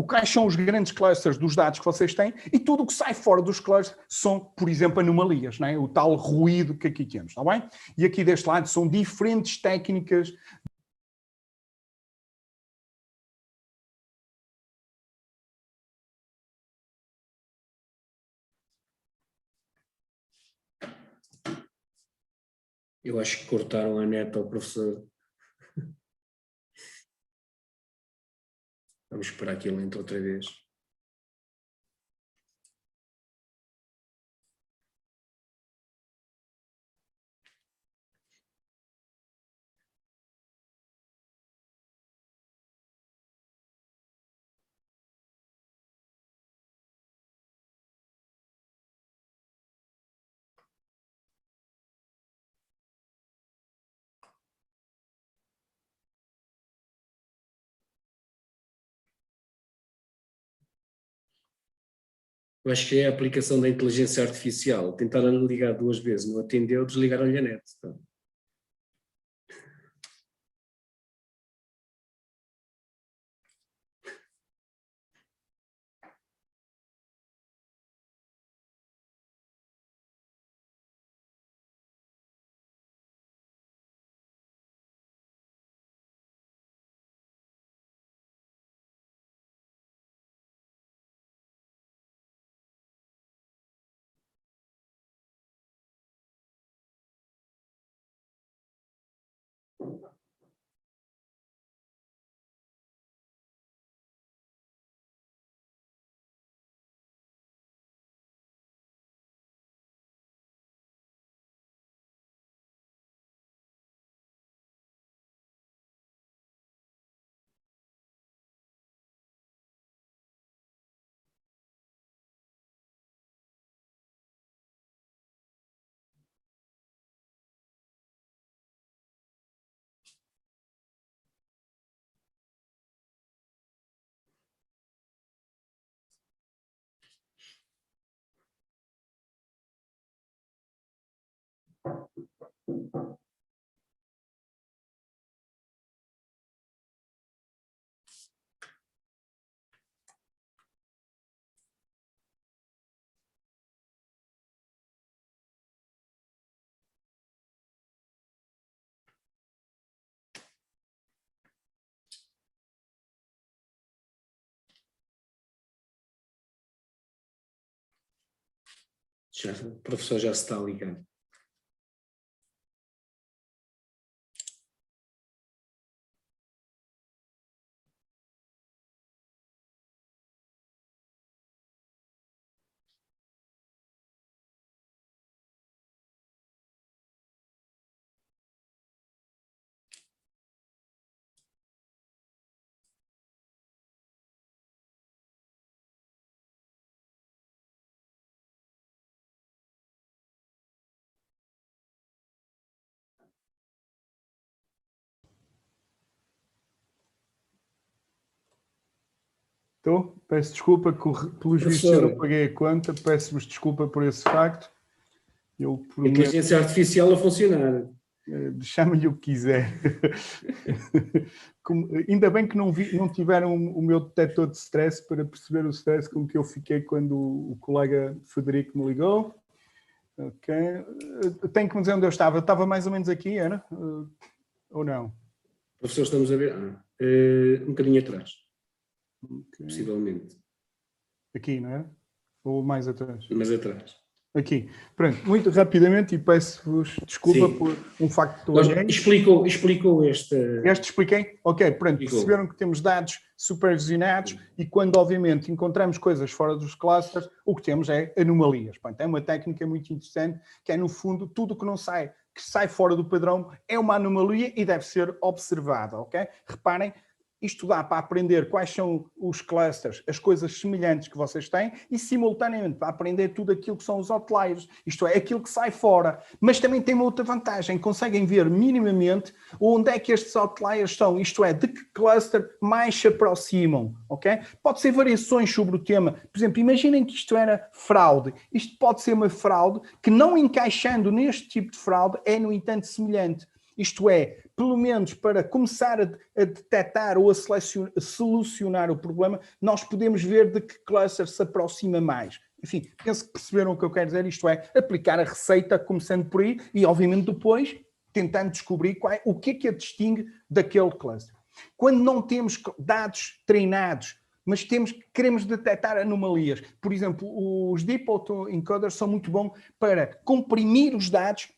quais são os grandes clusters dos dados que vocês têm e tudo o que sai fora dos clusters são, por exemplo, anomalias, não é? O tal ruído que aqui temos, está bem? E aqui deste lado são diferentes técnicas Eu acho que cortaram a net ao professor. Vamos esperar que ele entre outra vez. Eu acho que é a aplicação da inteligência artificial. Tentaram ligar 2 vezes, não atendeu, desligaram-lhe a net. Então. O professor já se está ligando. Estou? Peço desculpa, pelos vistos eu não paguei a conta, peço-vos desculpa por esse facto. Eu prometo... Inteligência artificial a funcionar. Chame-lhe o que quiser. Ainda bem que não tiveram o meu detector de stress para perceber o stress com que eu fiquei quando o colega Frederico me ligou. Ok. Tenho que me dizer onde eu estava. Eu estava mais ou menos aqui, era? Ou não? Professor, estamos a ver um bocadinho atrás. Okay. Possivelmente. Aqui, não é? Ou mais atrás? Mais atrás. Aqui. Pronto, muito rapidamente e peço-vos desculpa por um facto que explicou este... Este expliquei? Ok, pronto, perceberam que temos dados supervisionados e quando, obviamente, encontramos coisas fora dos clusters, o que temos é anomalias. Pronto, é uma técnica muito interessante, que é, no fundo, tudo que sai fora do padrão é uma anomalia e deve ser observada, ok? Reparem, isto dá para aprender quais são os clusters, as coisas semelhantes que vocês têm e, simultaneamente, para aprender tudo aquilo que são os outliers, isto é, aquilo que sai fora. Mas também tem uma outra vantagem, conseguem ver minimamente onde é que estes outliers estão, isto é, de que cluster mais se aproximam, ok? Pode ser variações sobre o tema. Por exemplo, imaginem que isto era fraude. Isto pode ser uma fraude que, não encaixando neste tipo de fraude, é, no entanto, semelhante. Isto é, pelo menos para começar a detectar ou a solucionar o problema, nós podemos ver de que cluster se aproxima mais. Enfim, penso que perceberam o que eu quero dizer, isto é, aplicar a receita começando por aí e, obviamente, depois tentando descobrir o que a distingue daquele cluster. Quando não temos dados treinados, mas queremos detectar anomalias, por exemplo, os Deep Autoencoders são muito bons para comprimir os dados.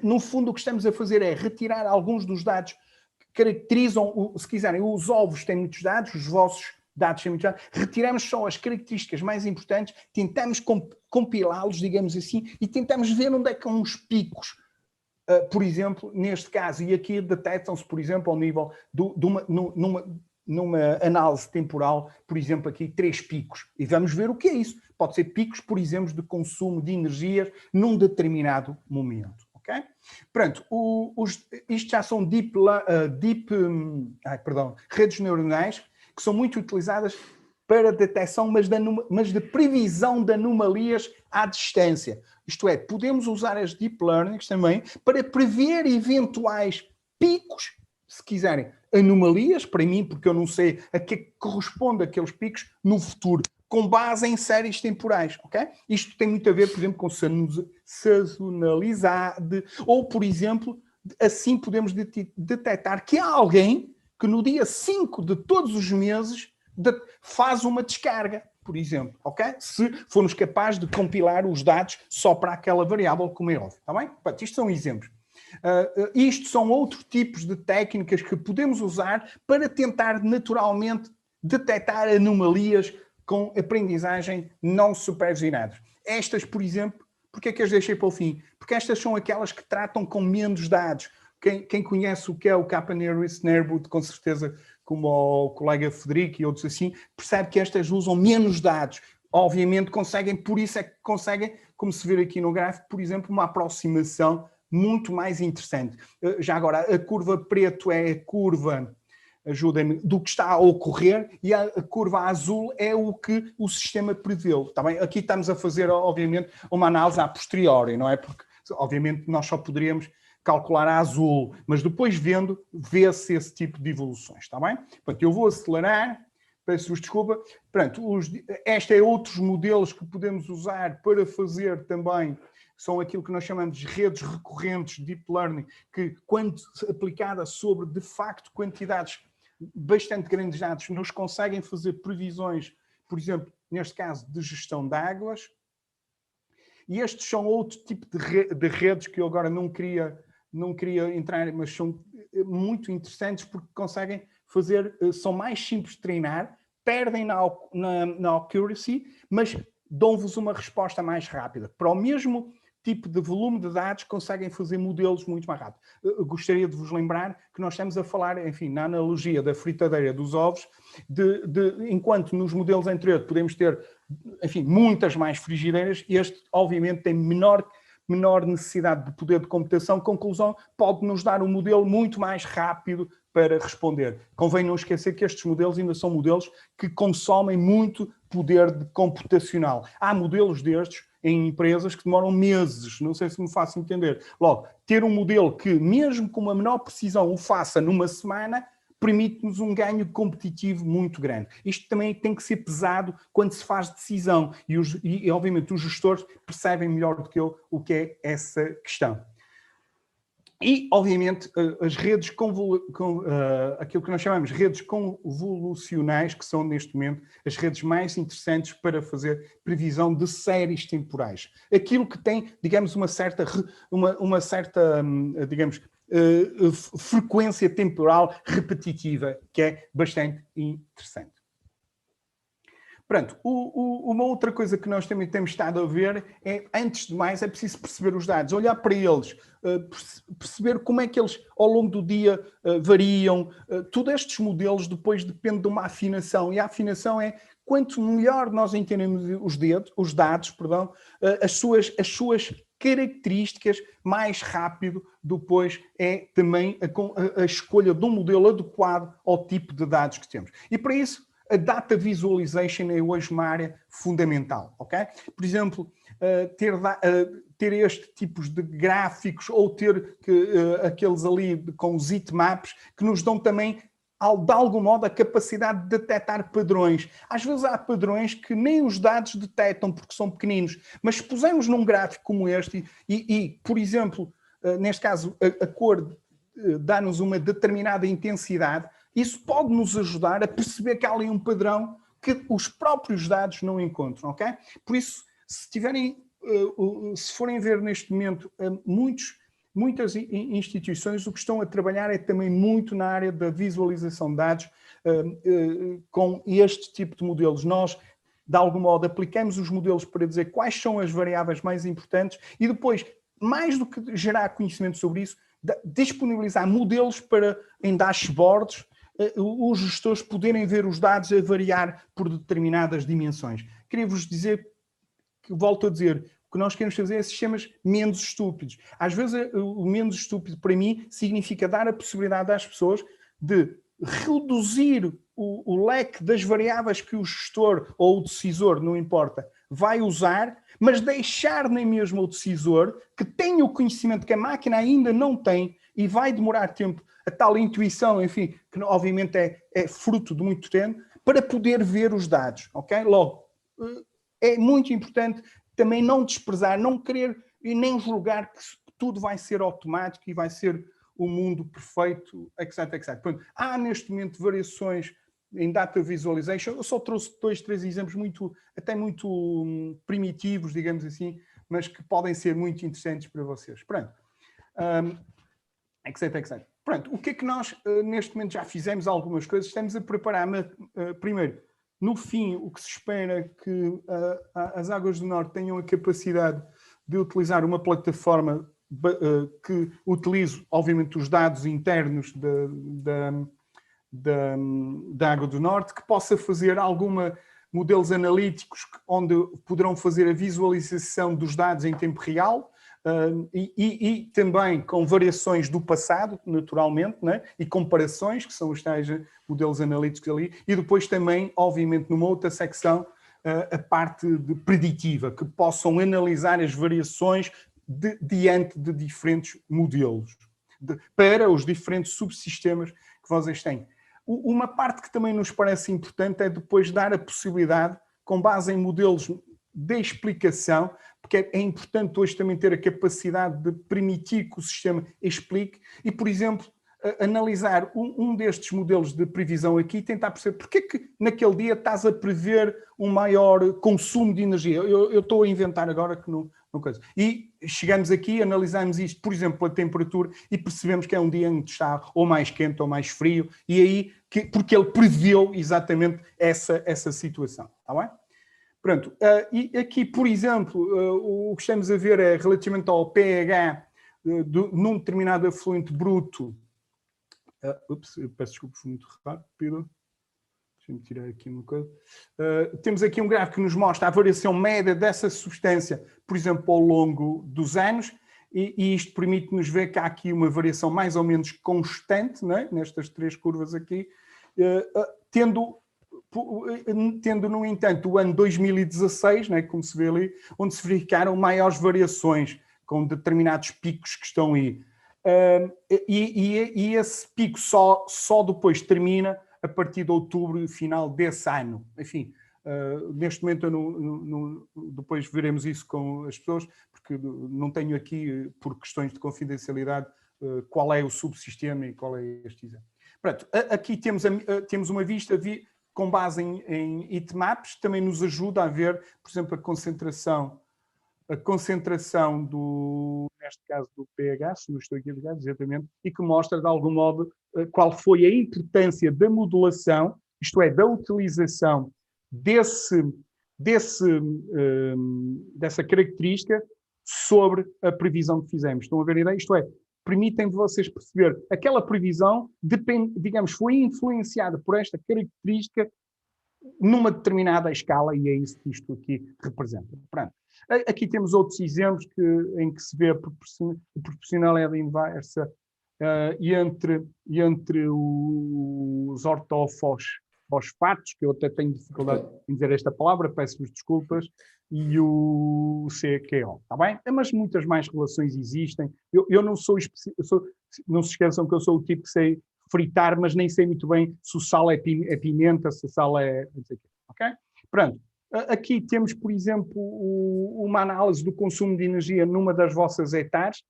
No fundo, o que estamos a fazer é retirar alguns dos dados que caracterizam, se quiserem, os ovos têm muitos dados, os vossos dados têm muitos dados, retiramos só as características mais importantes, tentamos compilá-los, digamos assim, e tentamos ver onde é que há uns picos. Por exemplo, neste caso, e aqui detectam-se, por exemplo, ao nível numa análise temporal, por exemplo, aqui 3 picos. E vamos ver o que é isso. Pode ser picos, por exemplo, de consumo de energias num determinado momento. Okay? Pronto, isto já são redes neuronais que são muito utilizadas para detecção, mas de previsão de anomalias à distância. Isto é, podemos usar as Deep Learnings também para prever eventuais picos, se quiserem, anomalias, para mim, porque eu não sei a que corresponde aqueles picos no futuro, com base em séries temporais, ok? Isto tem muito a ver, por exemplo, com sazonalidade, ou, por exemplo, assim podemos detectar que há alguém que no dia 5 de todos os meses faz uma descarga, por exemplo, ok? Se formos capazes de compilar os dados só para aquela variável, como é óbvio, está bem? Portanto, isto são exemplos. Isto são outros tipos de técnicas que podemos usar para tentar naturalmente detectar anomalias com aprendizagem não supervisionada. Estas, por exemplo, porque é que as deixei para o fim? Porque estas são aquelas que tratam com menos dados. Quem conhece o que é o Canary Snareboot, com certeza, como o colega Federico e outros assim, percebe que estas usam menos dados. Obviamente conseguem, por isso é que conseguem, como se vê aqui no gráfico, por exemplo, uma aproximação muito mais interessante. Já agora, a curva preto é a curva, ajudem-me, do que está a ocorrer, e a curva azul é o que o sistema preveu. Tá bem? Aqui estamos a fazer, obviamente, uma análise a posteriori, não é? Porque, obviamente, nós só poderíamos calcular a azul, mas depois vendo, vê-se esse tipo de evoluções, está bem? Portanto, eu vou acelerar, peço-vos desculpa. Pronto, este é outros modelos que podemos usar para fazer também, são aquilo que nós chamamos de redes recorrentes, Deep Learning, que quando aplicada sobre, de facto, quantidades bastante grandes de dados, nos conseguem fazer previsões, por exemplo, neste caso, de gestão de águas. E estes são outro tipo de redes que eu agora não queria entrar, mas são muito interessantes porque conseguem fazer, são mais simples de treinar, perdem na accuracy, mas dão-vos uma resposta mais rápida. Para o mesmo tipo de volume de dados, conseguem fazer modelos muito mais rápido. Eu gostaria de vos lembrar que nós estamos a falar, enfim, na analogia da fritadeira dos ovos, enquanto nos modelos anteriores podemos ter, enfim, muitas mais frigideiras, este, obviamente, tem menor necessidade de poder de computação. Conclusão, pode nos dar um modelo muito mais rápido para responder. Convém não esquecer que estes modelos ainda são modelos que consomem muito poder computacional. Há modelos destes em empresas que demoram meses, não sei se me faço entender. Logo, ter um modelo que, mesmo com uma menor precisão, o faça numa semana, permite-nos um ganho competitivo muito grande. Isto também tem que ser pesado quando se faz decisão e obviamente, os gestores percebem melhor do que eu o que é essa questão. E, obviamente, as redes aquilo que nós chamamos de redes convolucionais, que são, neste momento, as redes mais interessantes para fazer previsão de séries temporais. Aquilo que tem, digamos, uma certa digamos, frequência temporal repetitiva, que é bastante interessante. Pronto, uma outra coisa que nós também temos estado a ver é, antes de mais, é preciso perceber os dados, olhar para eles, perceber como é que eles ao longo do dia variam. Todos estes modelos depois dependem de uma afinação, e a afinação é quanto melhor nós entendemos os dados, as suas características, mais rápido depois é também a escolha de um modelo adequado ao tipo de dados que temos. E para isso, a data visualization é hoje uma área fundamental, ok? Por exemplo, ter este tipo de gráficos ou ter aqueles ali com os heatmaps que nos dão também, de algum modo, a capacidade de detectar padrões. Às vezes há padrões que nem os dados detectam porque são pequeninos, mas se pusermos num gráfico como este e por exemplo, neste caso, a cor dá-nos uma determinada intensidade, isso pode nos ajudar a perceber que há ali um padrão que os próprios dados não encontram, ok? Por isso, se forem ver neste momento muitas instituições, o que estão a trabalhar é também muito na área da visualização de dados com este tipo de modelos. Nós, de algum modo, aplicamos os modelos para dizer quais são as variáveis mais importantes e depois, mais do que gerar conhecimento sobre isso, disponibilizar modelos em dashboards, os gestores poderem ver os dados a variar por determinadas dimensões. Queria-vos dizer, que volto a dizer, o que nós queremos fazer é sistemas menos estúpidos. Às vezes, o menos estúpido, para mim, significa dar a possibilidade às pessoas de reduzir o leque das variáveis que o gestor ou o decisor, não importa, vai usar, mas deixar nem mesmo o decisor que tenha o conhecimento que a máquina ainda não tem e vai demorar tempo, a tal intuição, enfim, que obviamente é fruto de muito tempo, para poder ver os dados, ok? Logo, é muito importante também não desprezar, não querer e nem julgar que tudo vai ser automático e vai ser o mundo perfeito, etc, etc. Portanto, há neste momento variações em Data Visualization. Eu só trouxe 2, 3 exemplos até muito primitivos, digamos assim, mas que podem ser muito interessantes para vocês. Pronto. Etc, etc. Pronto, o que é que nós neste momento já fizemos algumas coisas, estamos a preparar, primeiro, no fim, o que se espera que as Águas do Norte tenham a capacidade de utilizar uma plataforma que utilize, obviamente, os dados internos da Água do Norte, que possa fazer modelos analíticos onde poderão fazer a visualização dos dados em tempo real, e também com variações do passado, naturalmente, né? E comparações, que são os tais modelos analíticos ali, e depois também, obviamente, numa outra secção, a parte preditiva, que possam analisar as variações diante de diferentes modelos, para os diferentes subsistemas que vocês têm. Uma parte que também nos parece importante é depois dar a possibilidade, com base em modelos de explicação, porque é importante hoje também ter a capacidade de permitir que o sistema explique e, por exemplo, analisar um destes modelos de previsão aqui e tentar perceber porque é que naquele dia estás a prever um maior consumo de energia. Eu estou a inventar agora que não coisa. E chegamos aqui, analisamos isto, por exemplo, pela temperatura e percebemos que é um dia em que está ou mais quente ou mais frio, e aí, porque ele previu exatamente essa situação. Está bem? Pronto. E aqui, por exemplo, o que estamos a ver é relativamente ao pH num determinado afluente bruto. Peço desculpa, foi muito rápido. Deixa-me tirar aqui uma coisa. Temos aqui um gráfico que nos mostra a variação média dessa substância, por exemplo, ao longo dos anos, e isto permite-nos ver que há aqui uma variação mais ou menos constante, não é? Nestas 3 curvas aqui, tendo, no entanto, o ano 2016, não é? Como se vê ali, onde se verificaram maiores variações, com determinados picos que estão aí. E esse pico só depois termina a partir de outubro, final desse ano. Enfim, neste momento depois veremos isso com as pessoas, porque não tenho aqui, por questões de confidencialidade, qual é o subsistema e qual é este exemplo. Pronto, aqui temos uma vista com base em heatmaps, também nos ajuda a ver, por exemplo, a concentração neste caso do pH, se não estou aqui a ligar, exatamente, e que mostra, de algum modo, qual foi a importância da modulação, isto é, da utilização dessa característica sobre a previsão que fizemos. Estão a ver a ideia? Isto é, permitem vocês perceber aquela previsão, digamos, foi influenciada por esta característica numa determinada escala, e é isso que isto aqui representa. Pronto. Aqui temos outros exemplos em que se vê a proporcionalidade inversa entre os ortofosfatos, que eu até tenho dificuldade em dizer esta palavra, peço-vos desculpas, e o CQO, está bem? Mas muitas mais relações existem. Eu não sou não se esqueçam que eu sou o tipo que sei fritar, mas nem sei muito bem se o sal é pimenta, se o sal é... Ok? Pronto. Aqui temos, por exemplo, uma análise do consumo de energia numa das vossas hectares,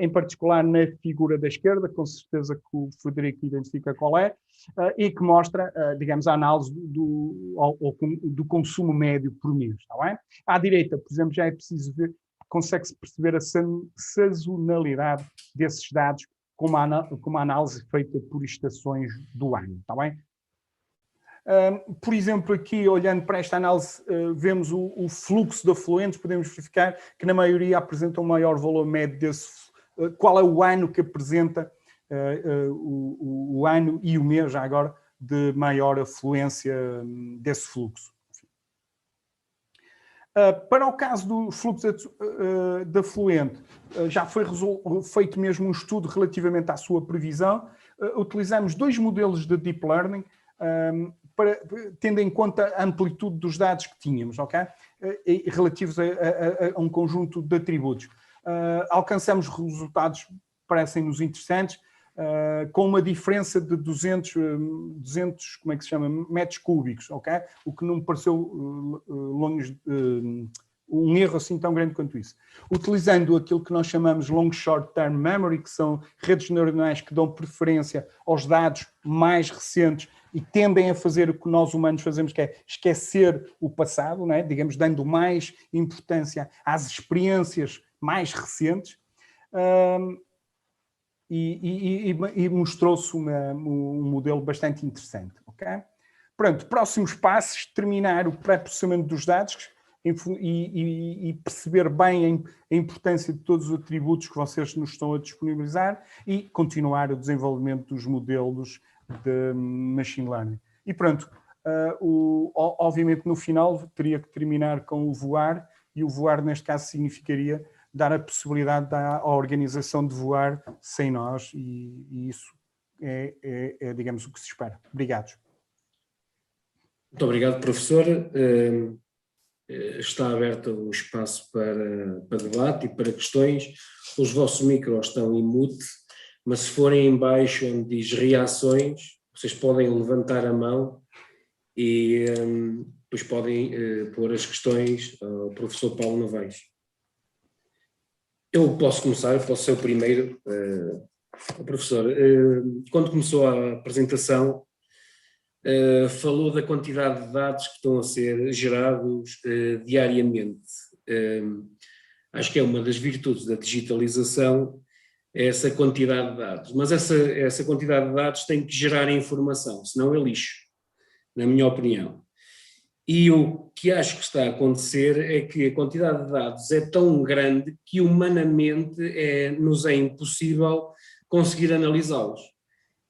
em particular na figura da esquerda, com certeza que o Frederico identifica qual é, e que mostra, digamos, a análise do consumo médio por mês. Está bem? À direita, por exemplo, já é preciso ver, consegue-se perceber a sazonalidade desses dados com uma análise feita por estações do ano. Está bem? Por exemplo, aqui, olhando para esta análise, vemos o fluxo de afluentes, podemos verificar que na maioria apresentam um maior valor médio desse. Qual é o ano que apresenta o ano e o mês, já agora, de maior afluência desse fluxo. Para o caso do fluxo de afluente, já foi feito mesmo um estudo relativamente à sua previsão. Utilizamos 2 modelos de Deep Learning, tendo em conta a amplitude dos dados que tínhamos, ok? Relativos a um conjunto de atributos. Alcançamos resultados que parecem-nos interessantes, com uma diferença de 200 como é que se chama, metros cúbicos, ok? O que não me pareceu um erro assim tão grande quanto isso. Utilizando aquilo que nós chamamos long short term memory, que são redes neuronais que dão preferência aos dados mais recentes e tendem a fazer o que nós humanos fazemos, que é esquecer o passado, não é? Digamos, dando mais importância às experiências mais recentes. E mostrou-se um modelo bastante interessante. Okay? Pronto, próximos passos, terminar o pré-processamento dos dados e perceber bem a importância de todos os atributos que vocês nos estão a disponibilizar e continuar o desenvolvimento dos modelos de machine learning. E pronto, obviamente no final teria que terminar com o voar, e o voar neste caso significaria dar a possibilidade à organização de voar sem nós, e isso é, digamos, o que se espera. Obrigado. Muito obrigado, professor. Está aberto o espaço para debate e para questões. Os vossos micros estão em mute, mas se forem em baixo onde diz reações, vocês podem levantar a mão e depois podem pôr as questões ao professor Paulo Novaes. Eu posso começar, eu posso ser o primeiro. Professor, quando começou a apresentação, falou da quantidade de dados que estão a ser gerados diariamente. Acho que é uma das virtudes da digitalização, essa quantidade de dados. Mas essa quantidade de dados tem que gerar informação, senão é lixo, na minha opinião. E o que acho que está a acontecer é que a quantidade de dados é tão grande que humanamente nos é impossível conseguir analisá-los.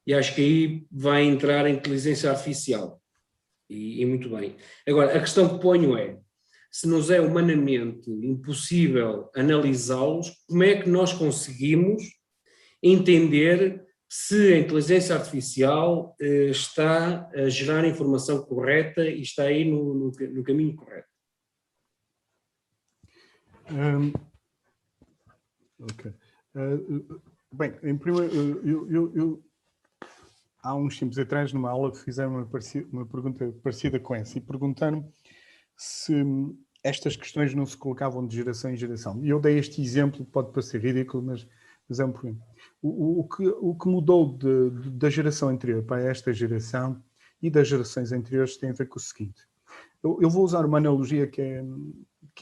E acho que aí vai entrar a inteligência artificial. E muito bem. Agora, a questão que ponho é, se nos é humanamente impossível analisá-los, como é que nós conseguimos entender se a inteligência artificial está a gerar a informação correta e está aí no caminho correto? Ok. Bem, em primeiro, há uns tempos atrás, numa aula, fizeram uma pergunta parecida com essa e perguntaram se estas questões não se colocavam de geração em geração. E eu dei este exemplo, pode parecer ridículo, mas é um problema. O que mudou da geração anterior para esta geração e das gerações anteriores tem a ver com o seguinte. Eu vou usar uma analogia que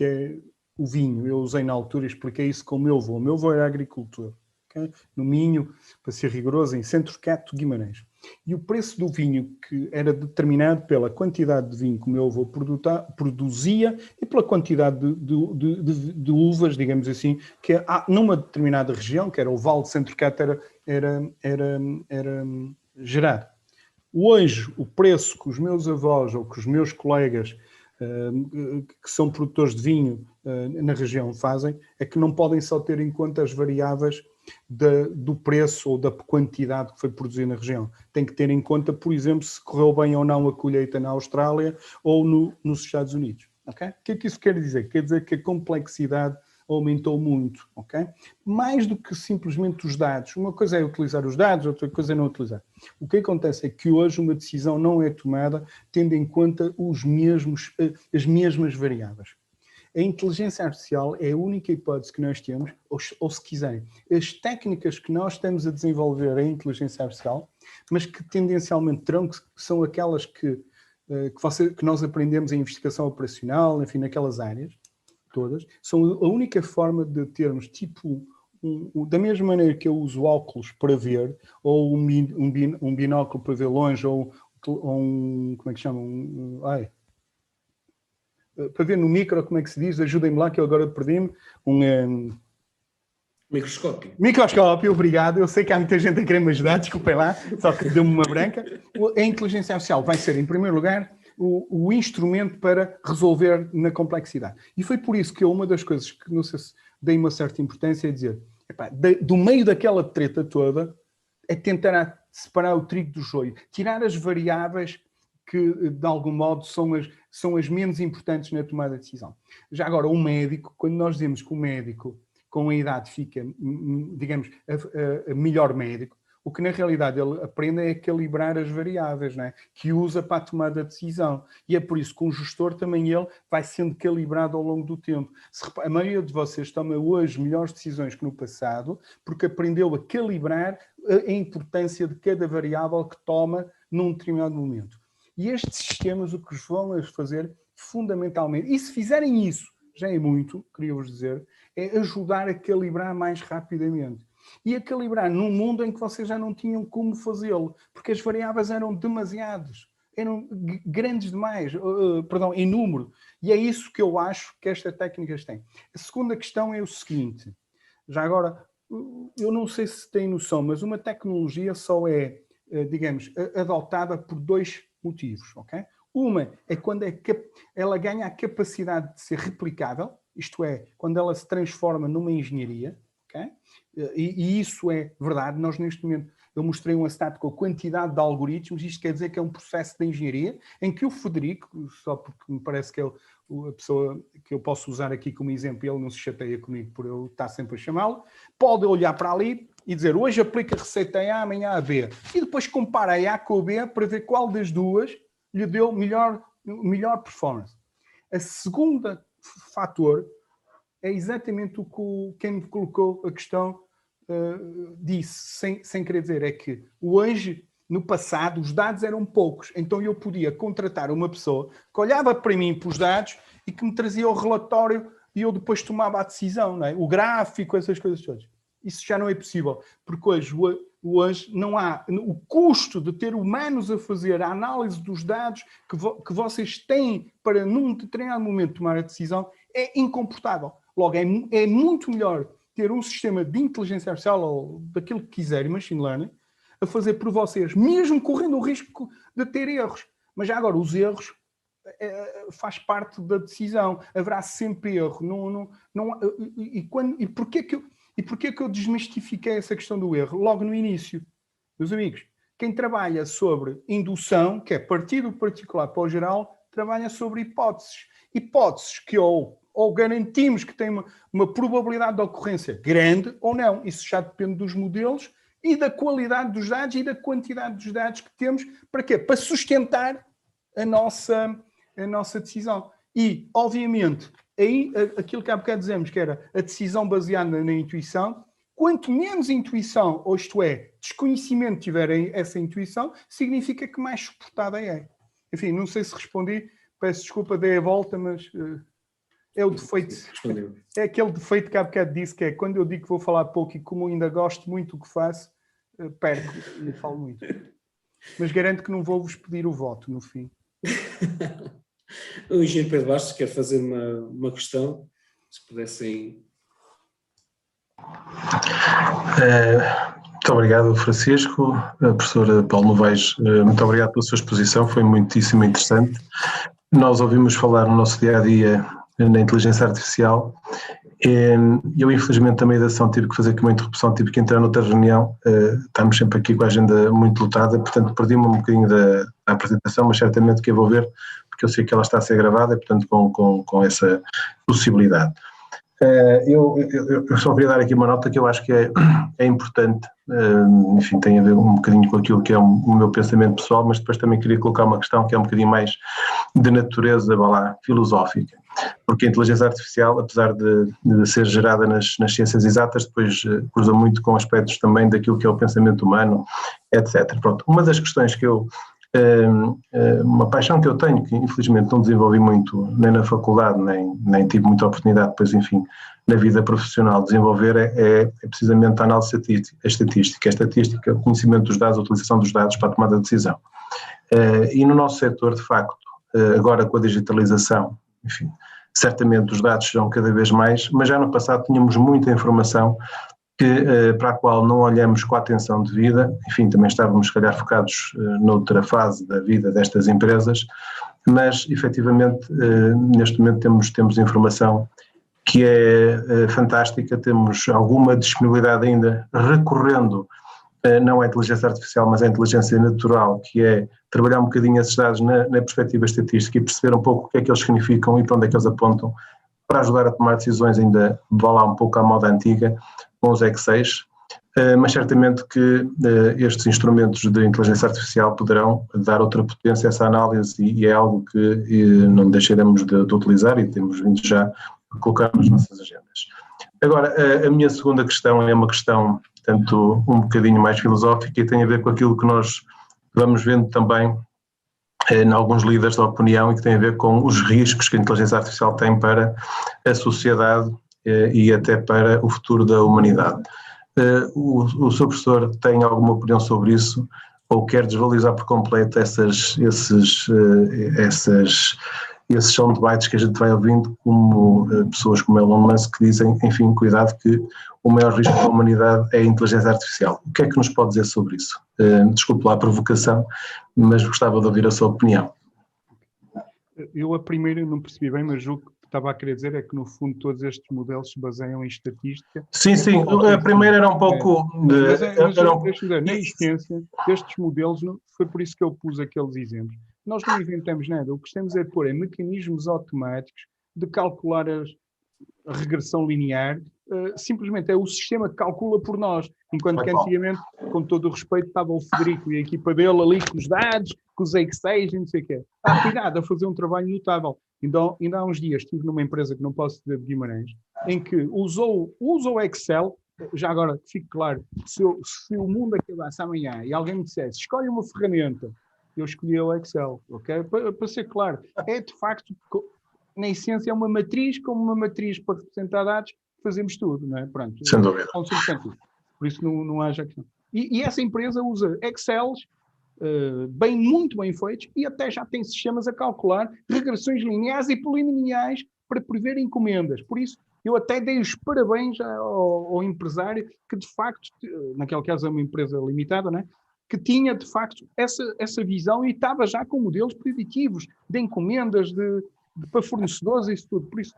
é o vinho. Eu usei na altura e expliquei isso com o meu avô. O meu avô era agricultor. Okay? No Minho, para ser rigoroso, em Centro Cato, Guimarães. E o preço do vinho que era determinado pela quantidade de vinho que o meu avô produzia e pela quantidade de uvas, digamos assim, que numa determinada região, que era o Vale de Centro Cato, era gerado. Hoje, o preço que os meus avós ou que os meus colegas que são produtores de vinho na região fazem é que não podem só ter em conta as variáveis do preço ou da quantidade que foi produzida na região. Tem que ter em conta, por exemplo, se correu bem ou não a colheita na Austrália ou nos Estados Unidos. Okay? O que é que isso quer dizer? Quer dizer que a complexidade aumentou muito. Okay? Mais do que simplesmente os dados. Uma coisa é utilizar os dados, outra coisa é não utilizar. O que acontece é que hoje uma decisão não é tomada tendo em conta as mesmas variáveis. A inteligência artificial é a única hipótese que nós temos, ou se quiserem, as técnicas que nós estamos a desenvolver em inteligência artificial, mas que tendencialmente são aquelas que nós aprendemos em investigação operacional, enfim, naquelas áreas todas, são a única forma de termos, tipo, da mesma maneira que eu uso óculos para ver, ou um binóculo para ver longe, ou um, como é que chama? Para ver no micro, como é que se diz? Ajudem-me lá, que eu agora perdi-me. Microscópio. Microscópio, obrigado. Eu sei que há muita gente a querer me ajudar, desculpem lá, só que deu-me uma branca. A inteligência artificial vai ser, em primeiro lugar, o instrumento para resolver na complexidade. E foi por isso que uma das coisas que, não sei se dei uma certa importância, é dizer, do meio daquela treta toda, é tentar separar o trigo do joio, tirar as variáveis que, de algum modo, são as menos importantes na tomada de decisão. Já agora, o médico, quando nós dizemos que o médico, com a idade, fica, digamos, a melhor médico, o que na realidade ele aprende é a calibrar as variáveis, não é? Que usa para a tomada de decisão. E é por isso que um gestor também ele vai sendo calibrado ao longo do tempo. A maioria de vocês toma hoje melhores decisões que no passado, porque aprendeu a calibrar a importância de cada variável que toma num determinado momento. E estes sistemas o que os vão fazer fundamentalmente, e se fizerem isso, já é muito, queria-vos dizer, é ajudar a calibrar mais rapidamente. E a calibrar num mundo em que vocês já não tinham como fazê-lo, porque as variáveis eram demasiadas, eram grandes demais, em número. E é isso que eu acho que estas técnicas têm. A segunda questão é o seguinte, já agora, eu não sei se têm noção, mas uma tecnologia só é, digamos, adotada por dois motivos, ok? Uma é quando ela ganha a capacidade de ser replicável, isto é, quando ela se transforma numa engenharia, ok? E isso é verdade. Nós neste momento, eu mostrei um stat com a quantidade de algoritmos, isto quer dizer que é um processo de engenharia em que o Frederico, só porque me parece que é a pessoa que eu posso usar aqui como exemplo, ele não se chateia comigo por eu estar sempre a chamá-lo, pode olhar para ali e dizer hoje aplica a receita A, amanhã a B, e depois compara a A com a B para ver qual das duas lhe deu melhor performance. A segunda fator é exatamente o que quem me colocou a questão disse, sem querer dizer, é que hoje, no passado, os dados eram poucos, então eu podia contratar uma pessoa que olhava para mim para os dados e que me trazia o relatório e eu depois tomava a decisão, não é? O gráfico, essas coisas todas. Isso já não é possível, porque hoje não há o custo de ter humanos a fazer a análise dos dados que vocês têm para, num determinado momento, tomar a decisão, é incomportável. Logo, é muito melhor ter um sistema de inteligência artificial ou daquilo que quiserem, machine learning, a fazer por vocês, mesmo correndo o risco de ter erros. Mas já agora, os erros faz parte da decisão. Haverá sempre erro. E porquê que eu desmistifiquei essa questão do erro? Logo no início. Meus amigos, quem trabalha sobre indução, que é partir do particular para o geral, trabalha sobre hipóteses. Hipóteses que ou garantimos que têm uma probabilidade de ocorrência grande ou não. Isso já depende dos modelos e da qualidade dos dados e da quantidade dos dados que temos. Para quê? Para sustentar a nossa decisão. E, obviamente, aí, aquilo que há bocado dizemos, que era a decisão baseada na intuição, quanto menos intuição, ou isto é, desconhecimento tiver essa intuição, significa que mais suportada é. Enfim, não sei se respondi, peço desculpa, dei a volta, mas... É o defeito, é aquele defeito que há bocado disse, que é quando eu digo que vou falar pouco e como ainda gosto muito do que faço, perco e falo muito. Mas garanto que não vou vos pedir o voto no fim. O engenheiro Pedro Bastos quer fazer uma questão, se pudessem... Muito obrigado, Francisco. A professora Paulo Novaes, muito obrigado pela sua exposição, foi muitíssimo interessante. Nós ouvimos falar no nosso dia-a-dia na inteligência artificial. Eu, infelizmente, a meio da ação tive que fazer aqui uma interrupção, tive que entrar noutra reunião, estamos sempre aqui com a agenda muito lotada, portanto perdi-me um bocadinho da apresentação, mas certamente que eu vou ver, porque eu sei que ela está a ser gravada, e, portanto com essa possibilidade. Eu só queria dar aqui uma nota que eu acho que é importante, enfim, tem a ver um bocadinho com aquilo que é o meu pensamento pessoal, mas depois também queria colocar uma questão que é um bocadinho mais de natureza, filosófica, porque a inteligência artificial, apesar de ser gerada nas ciências exatas, depois cruza muito com aspectos também daquilo que é o pensamento humano, etc. Pronto, uma das questões que uma paixão que eu tenho, que infelizmente não desenvolvi muito nem na faculdade, nem tive muita oportunidade depois, enfim, na vida profissional de desenvolver, é precisamente a análise estatística, o conhecimento dos dados, a utilização dos dados para a tomada de decisão. E no nosso setor, de facto, agora com a digitalização, enfim, certamente os dados serão cada vez mais, mas já no passado tínhamos muita informação para a qual não olhamos com a atenção devida, enfim, também estávamos se calhar focados noutra fase da vida destas empresas, mas efetivamente neste momento temos informação que é fantástica, temos alguma disponibilidade ainda recorrendo não é inteligência artificial, mas é inteligência natural, que é trabalhar um bocadinho esses dados na perspectiva estatística e perceber um pouco o que é que eles significam e para onde é que eles apontam, para ajudar a tomar decisões ainda, vá lá um pouco à moda antiga, com os Excels, mas certamente que estes instrumentos de inteligência artificial poderão dar outra potência a essa análise e é algo que não deixaremos de utilizar e temos vindo já a colocar nas nossas agendas. Agora, a minha segunda questão é uma questão, tanto um bocadinho mais filosófica e tem a ver com aquilo que nós vamos vendo também em alguns líderes da opinião e que tem a ver com os riscos que a inteligência artificial tem para a sociedade e até para o futuro da humanidade. O seu professor tem alguma opinião sobre isso ou quer desvalorizar por completo esses são debates que a gente vai ouvindo, como pessoas como Elon Musk que dizem, enfim, cuidado que o maior risco da humanidade é a inteligência artificial. O que é que nos pode dizer sobre isso? Desculpe lá a provocação, mas gostava de ouvir a sua opinião. Eu a primeira não percebi bem, mas o que estava a querer dizer é que no fundo todos estes modelos se baseiam em estatística. Sim, a primeira era um pouco... Na essência, estes modelos, foi por isso que eu pus aqueles exemplos. Nós não inventamos nada, o que estamos a pôr é mecanismos automáticos de calcular a regressão linear, simplesmente é o sistema que calcula por nós, enquanto que antigamente, com todo o respeito, estava o Federico e a equipa dele ali com os dados, com os Excel e não sei o quê. Cuidado, a fazer um trabalho notável. Ainda há uns dias estive numa empresa que não posso dizer de Guimarães, em que usou o Excel, já agora que fique claro, se o mundo acabasse amanhã e alguém me dissesse, escolhe uma ferramenta, eu escolhi o Excel, ok? Para ser claro, é de facto, na essência, é uma matriz, como uma matriz para representar dados, fazemos tudo, não é? Pronto. Sem dúvida. Por isso não haja questão. E essa empresa usa Excels, muito bem feitos, e até já tem sistemas a calcular regressões lineares e polinomiais para prever encomendas. Por isso, eu até dei os parabéns ao empresário que, de facto, naquele caso é uma empresa limitada, não é? Que tinha, de facto, essa visão e estava já com modelos preditivos de encomendas, para fornecedores e isso tudo. Por isso,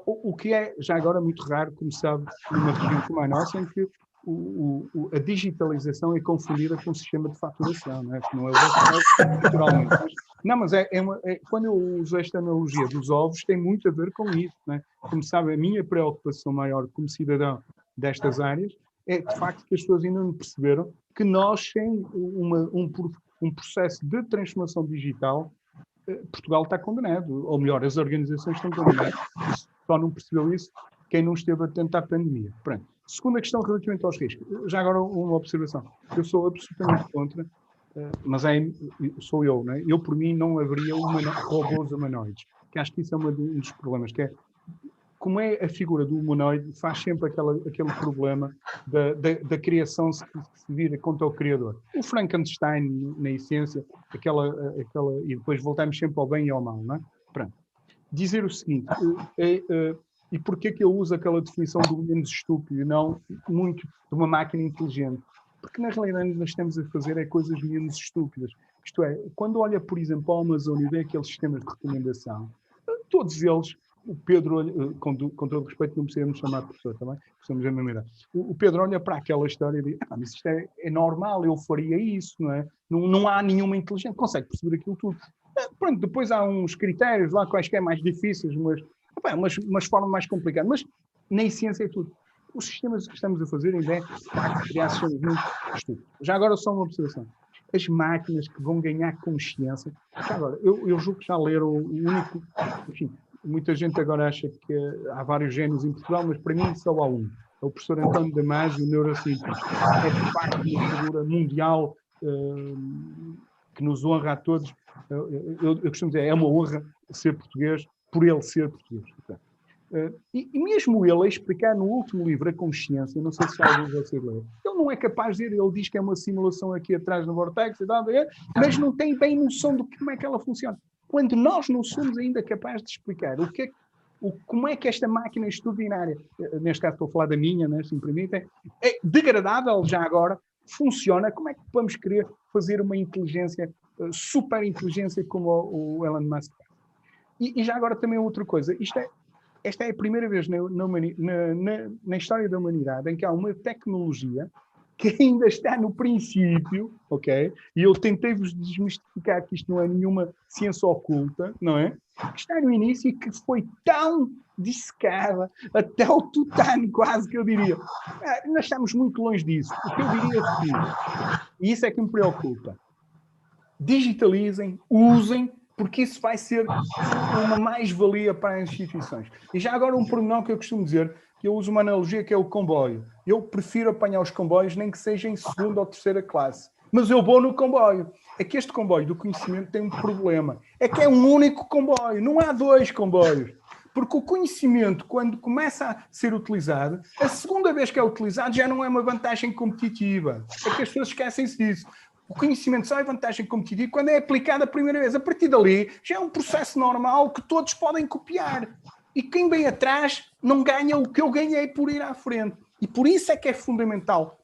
o que é, já agora, muito raro, como sabe, numa região como a nossa, em que a digitalização é confundida com o sistema de faturação, não é? Que não é o vosso, naturalmente. Mas quando eu uso esta analogia dos ovos, tem muito a ver com isso, não é? Como sabe, a minha preocupação maior como cidadão destas áreas é, de facto, que as pessoas ainda não perceberam que nós, sem um processo de transformação digital, Portugal está condenado, ou melhor, as organizações estão condenadas. Só não percebeu isso quem não esteve atento à pandemia. Pronto. Segunda questão relativamente aos riscos. Já agora uma observação. Eu sou absolutamente contra, mas sou eu, não é? Eu, por mim, não haveria robôs humanoides, que acho que isso é um dos problemas, que é como é a figura do humanoide, faz sempre aquele problema da criação se vira contra o criador. O Frankenstein, na essência, e depois voltamos sempre ao bem e ao mal, não é? Pronto. Dizer o seguinte, e porquê que eu uso aquela definição do menos estúpido e não muito de uma máquina inteligente? Porque na realidade nós estamos a fazer coisas menos estúpidas. Isto é, quando olha, por exemplo, a Amazon e vê aqueles sistemas de recomendação, todos eles, o Pedro, com todo o respeito, não precisamos chamar de professor também, somos a mesma idade. O Pedro olha para aquela história e diz, mas isto é normal, eu faria isso, não é? Não há nenhuma inteligente, consegue perceber aquilo tudo. Pronto, depois há uns critérios lá, quaisquer mais difíceis, umas formas mais complicadas, mas na essência é tudo. Os sistemas que estamos a fazer ainda é criar sistemas muito estúpidos. Já agora só uma observação. As máquinas que vão ganhar consciência, já agora, eu julgo que já leram o único, enfim, muita gente agora acha que há vários génios em Portugal, mas para mim só há um. É o professor António Damasio, neurocientista. É de facto uma figura mundial que nos honra a todos. Eu costumo dizer, é uma honra ser português por ele ser português. E mesmo ele a explicar no último livro, A Consciência, não sei se alguém vai ser ler, ele não é capaz de dizer, ele diz que é uma simulação aqui atrás no Vortex, mas não tem bem noção de como é que ela funciona. Quando nós não somos ainda capazes de explicar como é que esta máquina extraordinária, neste caso estou a falar da minha, né, se me permitem, é degradável já agora, funciona, como é que vamos querer fazer uma inteligência, super inteligência como o Elon Musk? E já agora também outra coisa, esta é a primeira vez na história da humanidade em que há uma tecnologia que ainda está no princípio, ok? E eu tentei-vos desmistificar que isto não é nenhuma ciência oculta, não é? Que está no início e que foi tão dissecada, até o tutano quase, que eu diria. Nós estamos muito longe disso. O que eu diria é o seguinte, e isso é que me preocupa. Digitalizem, usem, porque isso vai ser uma mais-valia para as instituições. E já agora um pormenor que eu costumo dizer, que eu uso uma analogia que é o comboio. Eu prefiro apanhar os comboios, nem que seja em segunda ou terceira classe. Mas eu vou no comboio. É que este comboio do conhecimento tem um problema. É que é um único comboio, não há dois comboios. Porque o conhecimento, quando começa a ser utilizado, a segunda vez que é utilizado já não é uma vantagem competitiva. É que as pessoas esquecem-se disso. O conhecimento só é vantagem competitiva quando é aplicado a primeira vez. A partir dali, já é um processo normal que todos podem copiar. E quem vem atrás não ganha o que eu ganhei por ir à frente. E por isso é que é fundamental,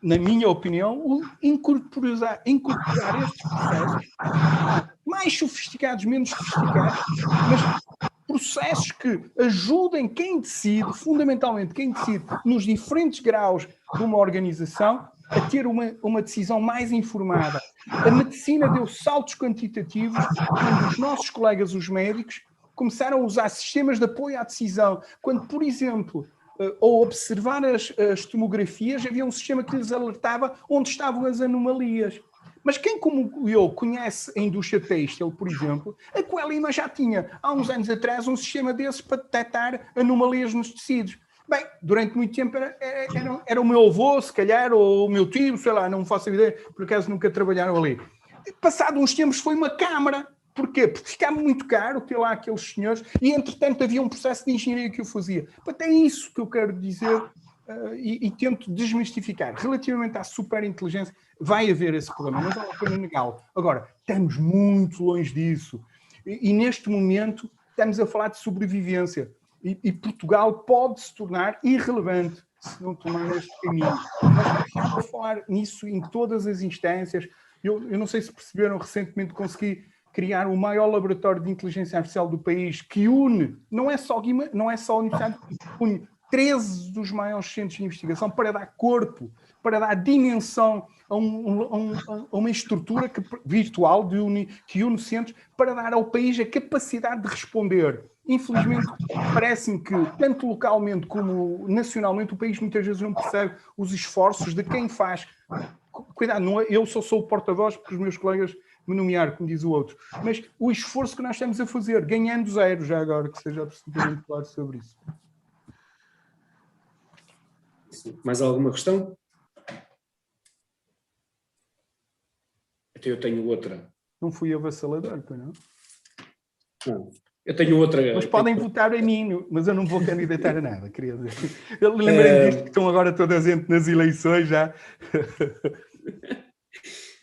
na minha opinião, incorporar estes processos mais sofisticados, menos sofisticados, mas processos que ajudem quem decide, fundamentalmente quem decide, nos diferentes graus de uma organização, a ter uma decisão mais informada. A medicina deu saltos quantitativos quando os nossos colegas, os médicos, começaram a usar sistemas de apoio à decisão. Quando, por exemplo, ao observar as tomografias, havia um sistema que lhes alertava onde estavam as anomalias. Mas quem, como eu, conhece a indústria têxtil, por exemplo, a Coelima já tinha, há uns anos atrás, um sistema desses para detectar anomalias nos tecidos. Bem, durante muito tempo era o meu avô, se calhar, ou o meu tio, sei lá, não faço ideia, por acaso nunca trabalharam ali. Passado uns tempos foi uma câmara. Porquê? Porque ficava muito caro ter lá aqueles senhores e, entretanto, havia um processo de engenharia que o fazia. Portanto, é isso que eu quero dizer e tento desmistificar. Relativamente à superinteligência, vai haver esse problema, não vale a pena negá-lo. Agora, estamos muito longe disso. E neste momento estamos a falar de sobrevivência. E Portugal pode se tornar irrelevante se não tomar este caminho. Nós estamos a falar nisso em todas as instâncias. Eu não sei se perceberam, recentemente consegui criar o maior laboratório de inteligência artificial do país, que une, não é só a Universidade, une 13 dos maiores centros de investigação para dar corpo, para dar dimensão a uma estrutura virtual que une centros, para dar ao país a capacidade de responder. Infelizmente, parece-me que, tanto localmente como nacionalmente, o país muitas vezes não percebe os esforços de quem faz. Cuidado, não é, eu só sou o porta-voz porque os meus colegas me nomearam, como diz o outro. Mas o esforço que nós estamos a fazer, ganhando zero, já agora, que seja absolutamente claro sobre isso. Mais alguma questão? Então eu tenho outra. Não fui avassalador, pois não? Não. Eu tenho outra. Mas podem votar em mim, mas eu não vou candidatar a nada, queria dizer. Eu lembrei disto que estão agora toda a gente nas eleições já.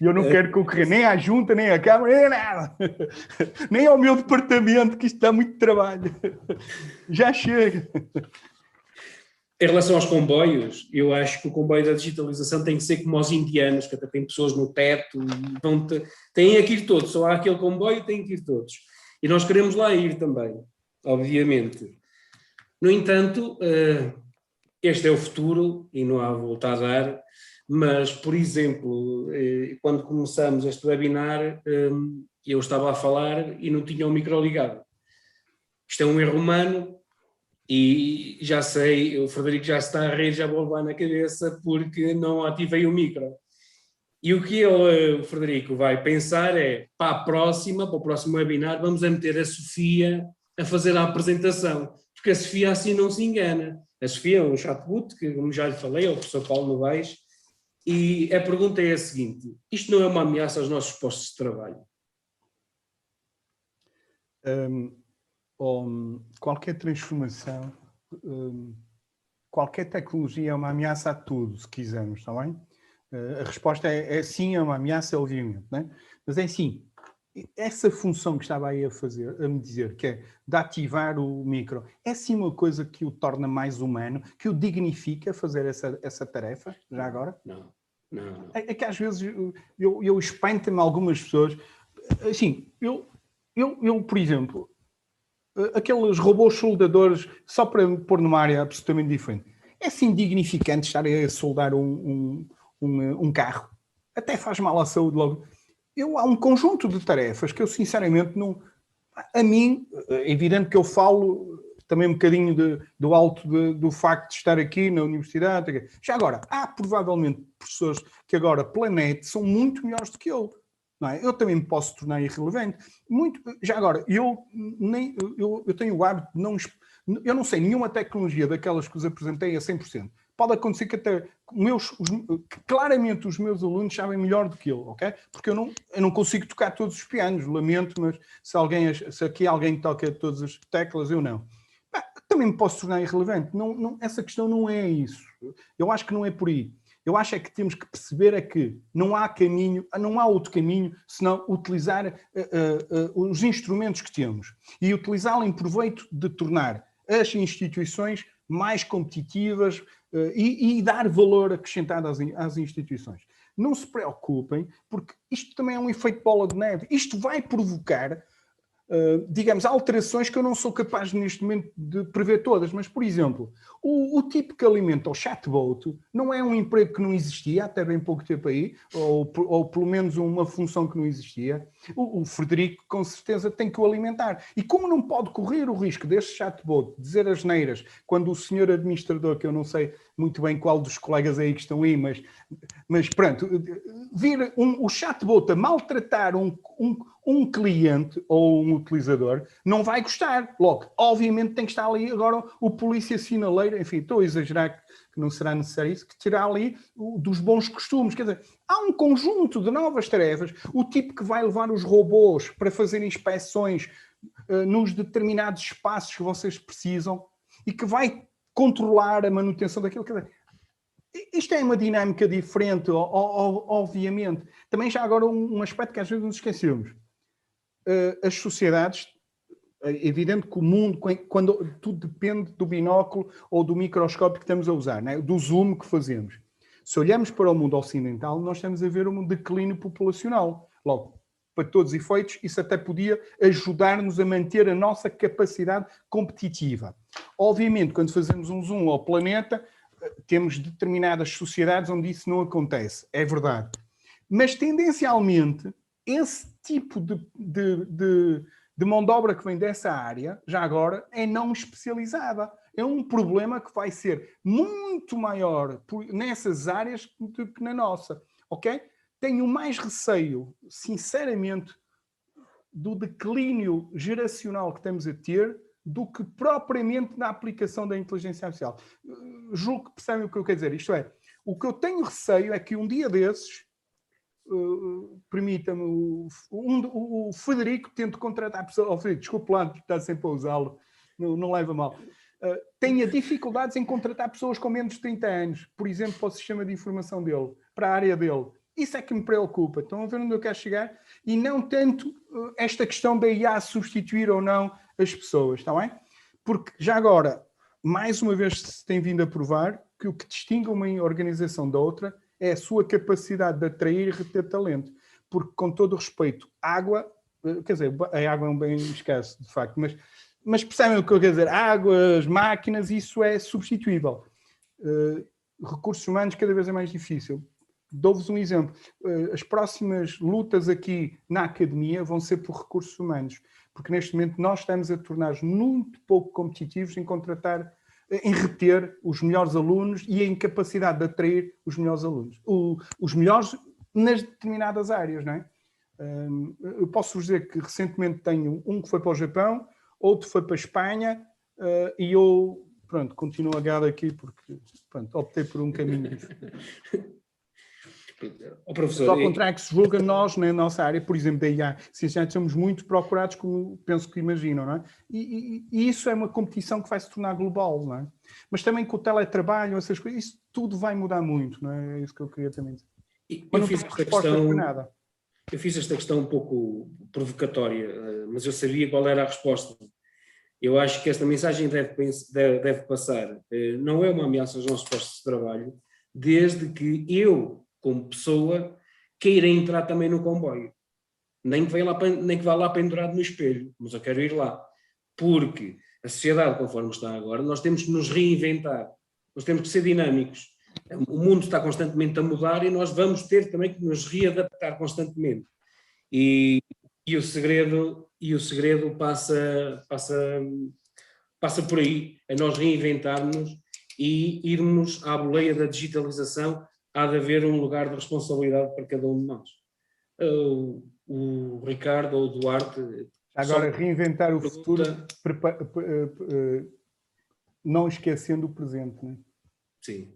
E eu não quero concorrer nem à Junta, nem à Câmara, nem a nada. Nem ao meu departamento, que isto dá muito trabalho. Já chega. Em relação aos comboios, eu acho que o comboio da digitalização tem que ser como os indianos, que até têm pessoas no teto, e têm que ir todos, só há aquele comboio, têm que ir todos. E nós queremos lá ir também, obviamente. No entanto, este é o futuro e não há volta a dar, mas, por exemplo, quando começamos este webinar, eu estava a falar e não tinha o micro ligado. Isto é um erro humano. E já sei, o Frederico já está a rir, já vou levar na cabeça porque não ativei o micro. E o que o Frederico vai pensar é, para o próximo webinar, vamos a meter a Sofia a fazer a apresentação, porque a Sofia assim não se engana. A Sofia é um chatbot, que como já lhe falei, é o professor Paulo Novaes, e a pergunta é a seguinte, isto não é uma ameaça aos nossos postos de trabalho? Qualquer transformação, qualquer tecnologia é uma ameaça a tudo, se quisermos, está bem? A resposta é sim, é uma ameaça, obviamente, não é? Mas é assim, essa função que estava aí a me dizer, que é de ativar o micro, é sim uma coisa que o torna mais humano, que o dignifica fazer essa tarefa, já agora? Não. É que às vezes eu espanto-me algumas pessoas, assim, eu por exemplo, aqueles robôs soldadores, só para pôr numa área absolutamente diferente. É assim dignificante estar a soldar um um carro, até faz mal à saúde logo. Há um conjunto de tarefas que eu sinceramente não... A mim, é evidente que eu falo também um bocadinho do alto do facto de estar aqui na universidade. Já agora, há provavelmente professores que agora, pela net, são muito melhores do que eu. Não é? Eu também me posso tornar irrelevante. Já agora, eu tenho o hábito de não... Eu não sei nenhuma tecnologia daquelas que os apresentei a 100%. Pode acontecer que até claramente os meus alunos sabem melhor do que eu, ok? Porque eu não consigo tocar todos os pianos, lamento, mas se aqui alguém toca todas as teclas, eu não. Também me posso tornar irrelevante. Essa questão não é isso. Eu acho que não é por aí. Eu acho é que temos que perceber que não há outro caminho senão utilizar os instrumentos que temos e utilizá-los em proveito de tornar as instituições mais competitivas e dar valor acrescentado às instituições. Não se preocupem, porque isto também é um efeito bola de neve. Isto vai provocar, digamos, alterações que eu não sou capaz neste momento de prever todas, mas, por exemplo, o tipo que alimenta o chatbot não é um emprego que não existia até bem pouco tempo aí, ou pelo menos uma função que não existia. O Frederico, com certeza, tem que o alimentar. E como não pode correr o risco deste chatbot dizer asneiras quando o senhor administrador, que eu não sei muito bem qual dos colegas aí que estão aí, mas pronto, vir o chatbot a maltratar um cliente ou um utilizador, não vai gostar. Logo, obviamente tem que estar ali agora o polícia sinaleiro, enfim, estou a exagerar que não será necessário isso, que tirar ali dos bons costumes. Quer dizer, há um conjunto de novas tarefas, o tipo que vai levar os robôs para fazer inspeções nos determinados espaços que vocês precisam e que vai controlar a manutenção daquilo. Quer dizer, isto é uma dinâmica diferente, obviamente. Também já agora um aspecto que às vezes nos esquecemos. As sociedades, é evidente que o mundo, quando tudo depende do binóculo ou do microscópio que estamos a usar, né? Do zoom que fazemos. Se olhamos para o mundo ocidental, nós estamos a ver um declínio populacional. Logo, para todos os efeitos, isso até podia ajudar-nos a manter a nossa capacidade competitiva. Obviamente, quando fazemos um zoom ao planeta, temos determinadas sociedades onde isso não acontece. É verdade. Mas, tendencialmente, esse tipo de mão de obra que vem dessa área, já agora, é não especializada. É um problema que vai ser muito maior nessas áreas do que na nossa. Ok? Tenho mais receio, sinceramente, do declínio geracional que estamos a ter do que propriamente na aplicação da inteligência artificial. Julgo que percebem o que eu quero dizer. Isto é, o que eu tenho receio é que um dia desses, permita-me, o Frederico tente contratar pessoas, Frederico, desculpe lá, está sempre a usá-lo, não leva mal, tenha dificuldades em contratar pessoas com menos de 30 anos, por exemplo, para o sistema de informação dele, para a área dele. Isso é que me preocupa. Estão a ver onde eu quero chegar? E não tanto esta questão da IA substituir ou não as pessoas, está bem? Porque já agora, mais uma vez se tem vindo a provar que o que distingue uma organização da outra é a sua capacidade de atrair e reter talento. Porque, com todo o respeito, água, quer dizer, a água é um bem escasso, de facto, mas percebem o que eu quero dizer? Águas, máquinas, isso é substituível. Recursos humanos cada vez é mais difícil. Dou-vos um exemplo. As próximas lutas aqui na academia vão ser por recursos humanos, porque neste momento nós estamos a tornar-nos muito pouco competitivos em contratar, em reter os melhores alunos e em capacidade de atrair os melhores alunos. Os melhores nas determinadas áreas, não é? Eu posso-vos dizer que recentemente tenho um que foi para o Japão, outro foi para a Espanha e eu, pronto, continuo agarrado aqui porque, pronto, optei por um caminho diferente. Professor, ao contrário que se julga, nós, na nossa área, por exemplo, da IA, ciências somos muito procurados, como penso que imaginam, não é? E isso é uma competição que vai se tornar global, não é? Mas também com o teletrabalho, essas coisas, isso tudo vai mudar muito, não é? É isso que eu queria também dizer. Eu fiz esta questão um pouco provocatória, mas eu sabia qual era a resposta. Eu acho que esta mensagem deve passar. Não é uma ameaça aos nossos postos de trabalho, desde que eu, como pessoa, queira entrar também no comboio. Nem que vá lá pendurado no espelho, mas eu quero ir lá. Porque a sociedade, conforme está agora, nós temos que nos reinventar. Nós temos que ser dinâmicos. O mundo está constantemente a mudar e nós vamos ter também que nos readaptar constantemente. E o segredo passa por aí, a nós reinventarmos e irmos à boleia da digitalização. Há de haver um lugar de responsabilidade para cada um de nós. O Ricardo ou o Duarte... Agora, reinventar o futuro, não esquecendo o presente, não é? Sim.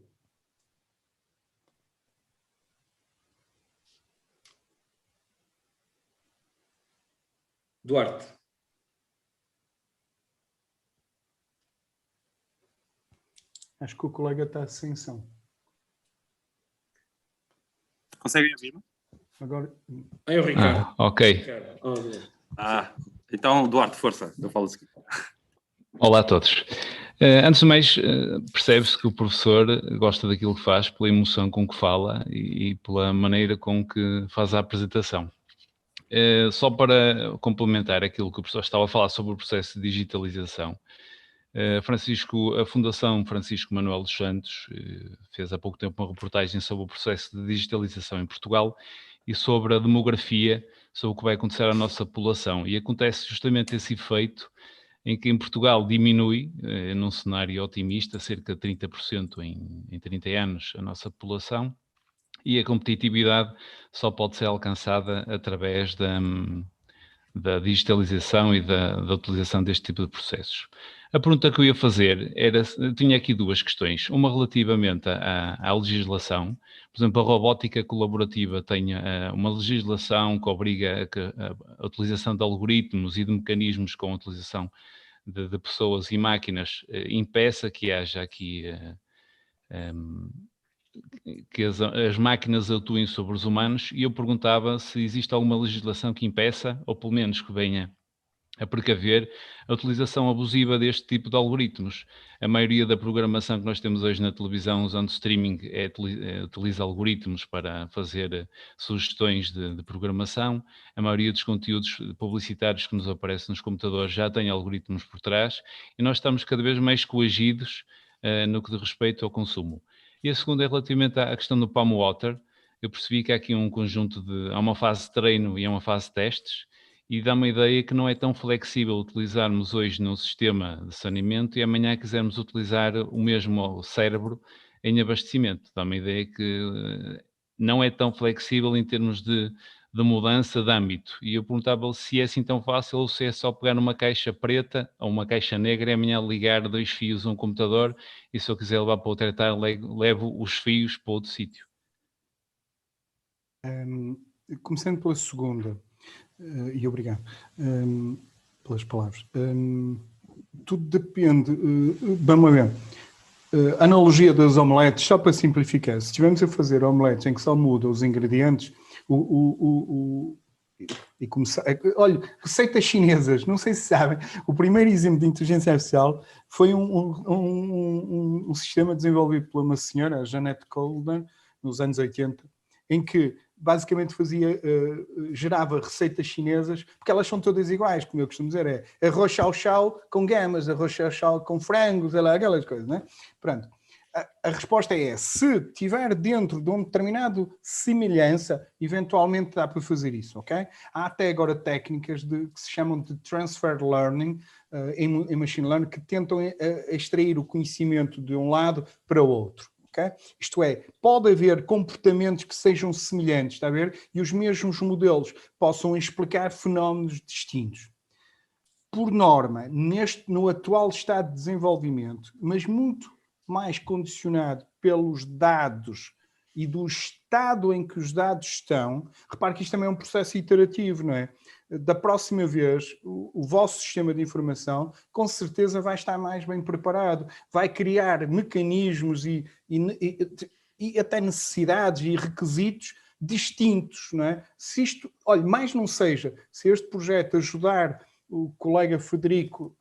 Duarte. Acho que o colega está sem som. Conseguem ouvir-me? Agora... Aí o Ricardo. Ok. Ricardo. Então, Duarte, força, eu falo assim. Olá a todos. Antes de mais, percebe-se que o professor gosta daquilo que faz, pela emoção com que fala e pela maneira com que faz a apresentação. Só para complementar aquilo que o professor estava a falar sobre o processo de digitalização, a Fundação Francisco Manuel dos Santos fez há pouco tempo uma reportagem sobre o processo de digitalização em Portugal e sobre a demografia, sobre o que vai acontecer à nossa população. E acontece justamente esse efeito em que em Portugal diminui, num cenário otimista, cerca de 30% em 30 anos a nossa população, e a competitividade só pode ser alcançada através da digitalização e da utilização deste tipo de processos. A pergunta que eu ia fazer era, tinha aqui duas questões, uma relativamente à legislação. Por exemplo, a robótica colaborativa tem uma legislação que obriga a utilização de algoritmos e de mecanismos com a utilização de pessoas e máquinas, impeça que haja aqui que as máquinas atuem sobre os humanos, e eu perguntava se existe alguma legislação que impeça, ou pelo menos que venha a precaver a utilização abusiva deste tipo de algoritmos. A maioria da programação que nós temos hoje na televisão usando streaming utiliza algoritmos para fazer sugestões de programação. A maioria dos conteúdos publicitários que nos aparecem nos computadores já tem algoritmos por trás e nós estamos cada vez mais coagidos no que diz respeito ao consumo. E a segunda é relativamente à questão do Palm Water. Eu percebi que há aqui um conjunto há uma fase de treino e há uma fase de testes, e dá uma ideia que não é tão flexível utilizarmos hoje num sistema de saneamento e amanhã quisermos utilizar o mesmo cérebro em abastecimento. Dá uma ideia que não é tão flexível em termos de mudança de âmbito. E eu perguntava se é assim tão fácil ou se é só pegar uma caixa preta ou uma caixa negra e amanhã ligar 2 fios a um computador e se eu quiser levar para outro hectare, levo os fios para outro sítio. Começando pela segunda, e obrigado pelas palavras. Tudo depende, vamos ver, a analogia das omeletes, só para simplificar, se estivermos a fazer omeletes em que só mudam os ingredientes, e começar, olha, receitas chinesas, não sei se sabem, o primeiro exemplo de inteligência artificial foi um sistema desenvolvido por uma senhora, a Jeanette Colden, nos anos 80, em que basicamente gerava receitas chinesas, porque elas são todas iguais, como eu costumo dizer, é arroz chau-chau com gamas, arroz chau-chau com frangos, sei lá, aquelas coisas, não é? Pronto. A resposta é, se estiver dentro de uma determinada semelhança, eventualmente dá para fazer isso, ok? Há até agora técnicas que se chamam de transfer learning, em machine learning, que tentam extrair o conhecimento de um lado para o outro. Okay? Isto é, pode haver comportamentos que sejam semelhantes, está a ver? E os mesmos modelos possam explicar fenómenos distintos. Por norma, no atual estado de desenvolvimento, mas muito mais condicionado pelos dados e do estado em que os dados estão, repare que isto também é um processo iterativo, não é? Da próxima vez, o vosso sistema de informação com certeza vai estar mais bem preparado, vai criar mecanismos e até necessidades e requisitos distintos, não é? Se isto, olha, mais não seja, se este projeto ajudar o colega Frederico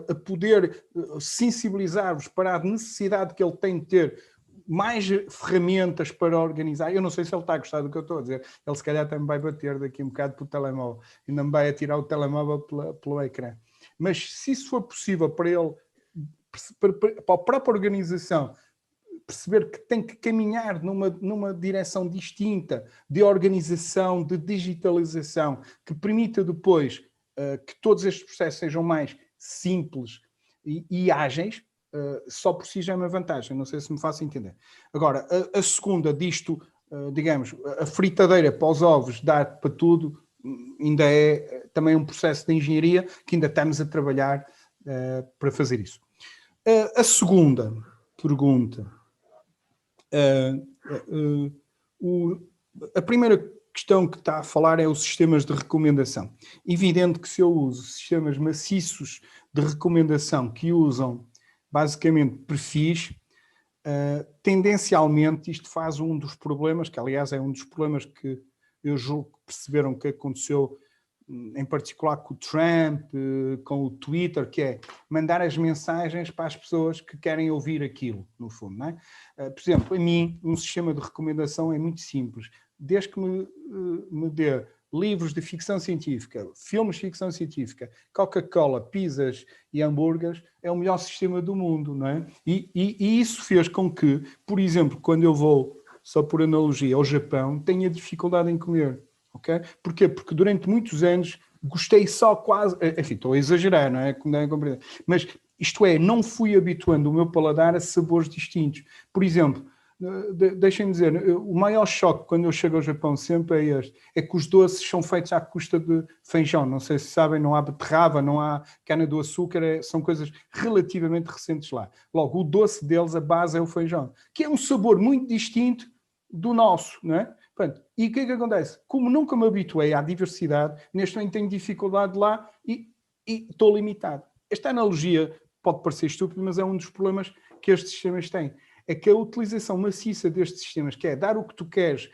a poder sensibilizar-vos para a necessidade que ele tem de ter mais ferramentas para organizar. Eu não sei se ele está a gostar do que eu estou a dizer. Ele se calhar também vai bater daqui um bocado pelo telemóvel. Ainda me vai atirar o telemóvel pelo ecrã. Mas se isso for possível para ele, para a própria organização, perceber que tem que caminhar numa direção distinta de organização, de digitalização, que permita depois que todos estes processos sejam mais simples e ágeis, só por si já é uma vantagem. Não sei se me faço entender. Agora, a segunda disto, digamos, a fritadeira para os ovos, dar para tudo, ainda é também um processo de engenharia que ainda estamos a trabalhar para fazer isso. A segunda pergunta. A primeira questão que está a falar é os sistemas de recomendação. Evidente que se eu uso sistemas maciços de recomendação que usam basicamente perfis, tendencialmente isto faz um dos problemas, que aliás é um dos problemas que eu julgo que perceberam que aconteceu em particular com o Trump, com o Twitter, que é mandar as mensagens para as pessoas que querem ouvir aquilo, no fundo, não é? Por exemplo, a mim, um sistema de recomendação é muito simples. Desde que me dê livros de ficção científica, filmes de ficção científica, Coca-Cola, pizzas e hambúrgueres, é o melhor sistema do mundo, não é? E isso fez com que, por exemplo, quando eu vou, só por analogia, ao Japão, tenha dificuldade em comer. Okay? Porquê? Porque durante muitos anos gostei só quase... Enfim, estou a exagerar, não é? Mas isto é, não fui habituando o meu paladar a sabores distintos. Por exemplo, deixem-me dizer, o maior choque quando eu chego ao Japão sempre é este, é que os doces são feitos à custa de feijão. Não sei se sabem, não há beterraba, não há cana-do-açúcar, são coisas relativamente recentes lá. Logo, o doce deles, a base é o feijão, que é um sabor muito distinto do nosso, não é? Pronto, e o que é que acontece? Como nunca me habituei à diversidade, neste momento tenho dificuldade lá e estou limitado. Esta analogia pode parecer estúpida, mas é um dos problemas que estes sistemas têm. É que a utilização maciça destes sistemas, que é dar o que tu queres,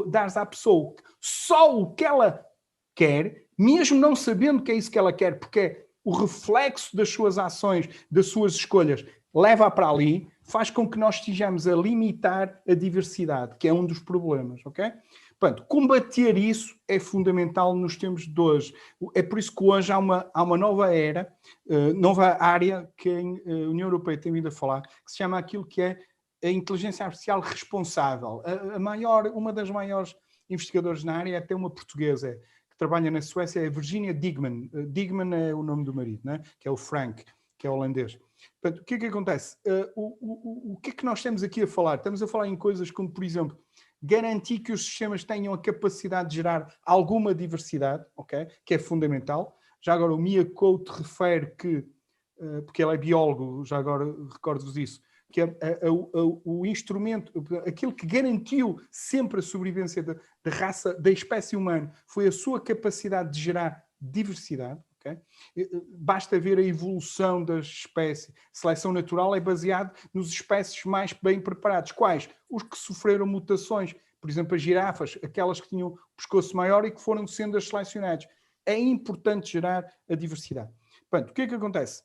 dares à pessoa só o que ela quer, mesmo não sabendo que é isso que ela quer, porque é o reflexo das suas ações, das suas escolhas, leva para ali, faz com que nós estejamos a limitar a diversidade, que é um dos problemas, ok? Portanto, combater isso é fundamental nos tempos de hoje. É por isso que hoje há uma nova era, nova área que a União Europeia tem vindo a falar, que se chama aquilo que é a inteligência artificial responsável. Uma das maiores investigadoras na área é até uma portuguesa, que trabalha na Suécia, é a Virginia Digman. Digman é o nome do marido, né? Que é o Frank, que é holandês. Portanto, o que é que acontece? O que é que nós estamos aqui a falar? Estamos a falar em coisas como, por exemplo, garantir que os sistemas tenham a capacidade de gerar alguma diversidade, okay? Que é fundamental. Já agora o Mia Couto refere que, porque ele é biólogo, já agora recordo-vos isso, que o instrumento, aquilo que garantiu sempre a sobrevivência da raça, da espécie humana, foi a sua capacidade de gerar diversidade. Okay? Basta ver a evolução das espécies. Seleção natural é baseada nos espécies mais bem preparados. Quais? Os que sofreram mutações. Por exemplo, as girafas, aquelas que tinham o pescoço maior e que foram sendo as selecionadas. É importante gerar a diversidade. Portanto, o que é que acontece?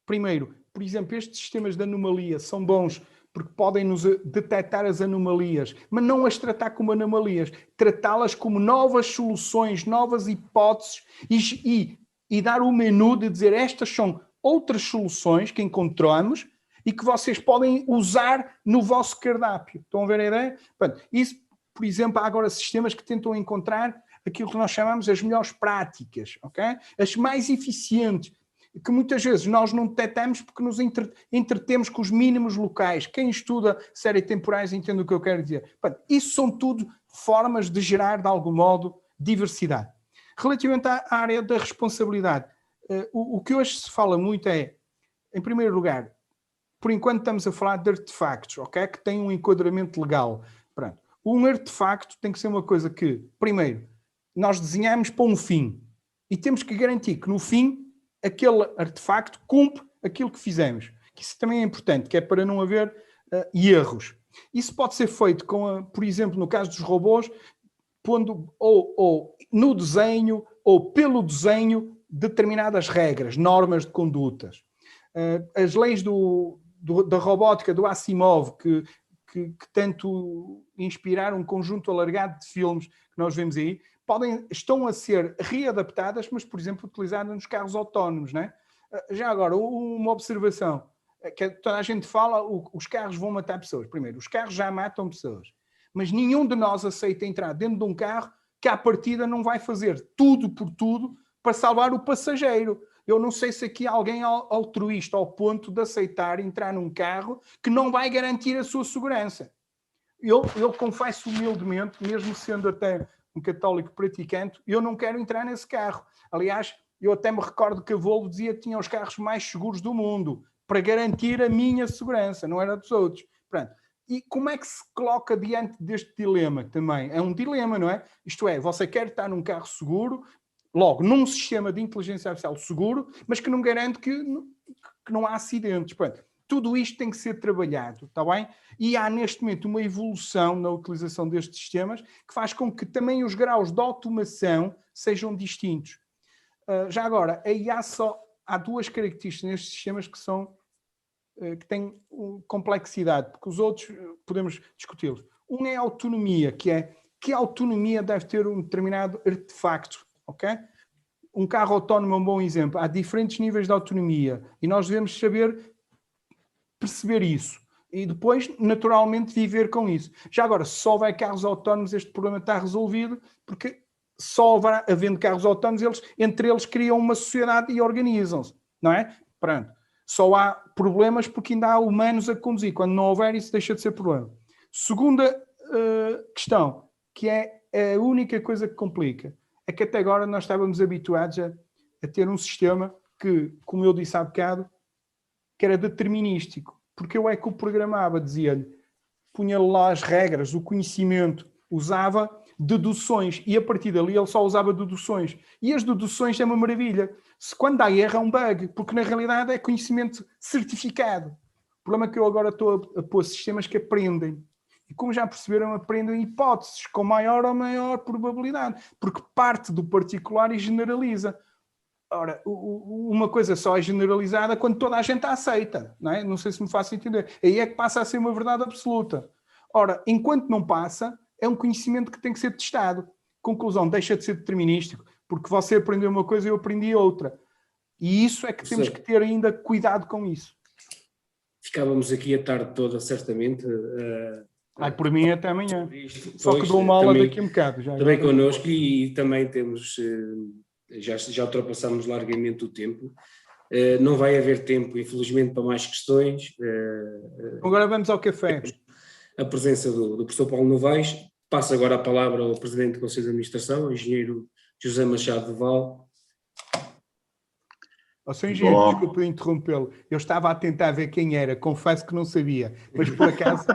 Primeiro, por exemplo, estes sistemas de anomalia são bons porque podem nos detectar as anomalias, mas não as tratar como anomalias, tratá-las como novas soluções, novas hipóteses e dar o menu de dizer estas são outras soluções que encontramos e que vocês podem usar no vosso cardápio. Estão a ver a ideia? Portanto, isso, por exemplo, há agora sistemas que tentam encontrar aquilo que nós chamamos as melhores práticas, ok? As mais eficientes, que muitas vezes nós não detectamos porque nos entretemos com os mínimos locais. Quem estuda séries temporais entende o que eu quero dizer. Portanto, isso são tudo formas de gerar, de algum modo, diversidade. Relativamente à área da responsabilidade, o que hoje se fala muito é, em primeiro lugar, por enquanto estamos a falar de artefactos, ok? Que têm um enquadramento legal. Pronto. Um artefacto tem que ser uma coisa que, primeiro, nós desenhamos para um fim e temos que garantir que no fim aquele artefacto cumpre aquilo que fizemos. Que isso também é importante, que é para não haver erros. Isso pode ser feito com, por exemplo, no caso dos robôs, pondo ou no desenho ou pelo desenho determinadas regras, normas de condutas. As leis da robótica do Asimov, que tanto inspiraram um conjunto alargado de filmes que nós vemos aí, estão a ser readaptadas, mas, por exemplo, utilizadas nos carros autónomos. Né? Já agora, uma observação. que toda a gente fala, os carros vão matar pessoas. Primeiro, os carros já matam pessoas, mas nenhum de nós aceita entrar dentro de um carro que à partida não vai fazer tudo por tudo para salvar o passageiro. Eu não sei se aqui há alguém altruísta ao ponto de aceitar entrar num carro que não vai garantir a sua segurança. Eu confesso humildemente, mesmo sendo até um católico praticante, eu não quero entrar nesse carro. Aliás, eu até me recordo que a Volvo dizia que tinha os carros mais seguros do mundo para garantir a minha segurança, não era dos outros. Pronto. E como é que se coloca diante deste dilema também? É um dilema, não é? Isto é, você quer estar num carro seguro, logo, num sistema de inteligência artificial seguro, mas que não garante que não há acidentes. Pronto. Tudo isto tem que ser trabalhado, está bem? E há neste momento uma evolução na utilização destes sistemas que faz com que também os graus de automação sejam distintos. Já agora, a IA há duas características nestes sistemas que têm complexidade, porque os outros podemos discuti-los. Um é a autonomia, que a autonomia deve ter um determinado artefacto, ok? Um carro autónomo é um bom exemplo. Há diferentes níveis de autonomia e nós devemos saber perceber isso e depois, naturalmente, viver com isso. Já agora, se só houver carros autónomos, este problema está resolvido, porque só havendo carros autónomos, entre eles criam uma sociedade e organizam-se, não é? Pronto. Só há problemas porque ainda há humanos a conduzir. Quando não houver, isso deixa de ser problema. Segunda questão, que é a única coisa que complica, é que até agora nós estávamos habituados a ter um sistema que, como eu disse há bocado, que era determinístico. Porque eu é que o programava, dizia-lhe, punha-lhe lá as regras, o conhecimento, usava deduções e a partir dali ele só usava deduções. E as deduções é uma maravilha. Se quando há erro é um bug, porque na realidade é conhecimento certificado. O problema é que eu agora estou a pôr sistemas que aprendem. E como já perceberam, aprendem hipóteses com maior ou maior probabilidade, porque parte do particular e generaliza. Ora, uma coisa só é generalizada quando toda a gente a aceita, não é? Não sei se me faço entender. Aí é que passa a ser uma verdade absoluta. Ora, enquanto não passa, é um conhecimento que tem que ser testado. Conclusão, deixa de ser determinístico, porque você aprendeu uma coisa e eu aprendi outra. E isso é que temos que ter ainda cuidado com isso. Ficávamos aqui a tarde toda, certamente. Por mim até amanhã. Só que dou uma aula daqui a um bocado. Também connosco e também temos... Já ultrapassámos largamente o tempo. Não vai haver tempo, infelizmente, para mais questões. Agora vamos ao café. A presença do professor Paulo Novaes. Passo agora a palavra ao Presidente do Conselho de Administração, o Engenheiro José Machado de Val. Sr. Engenheiro, desculpe interrompê-lo. Eu estava a tentar ver quem era, confesso que não sabia, mas por acaso...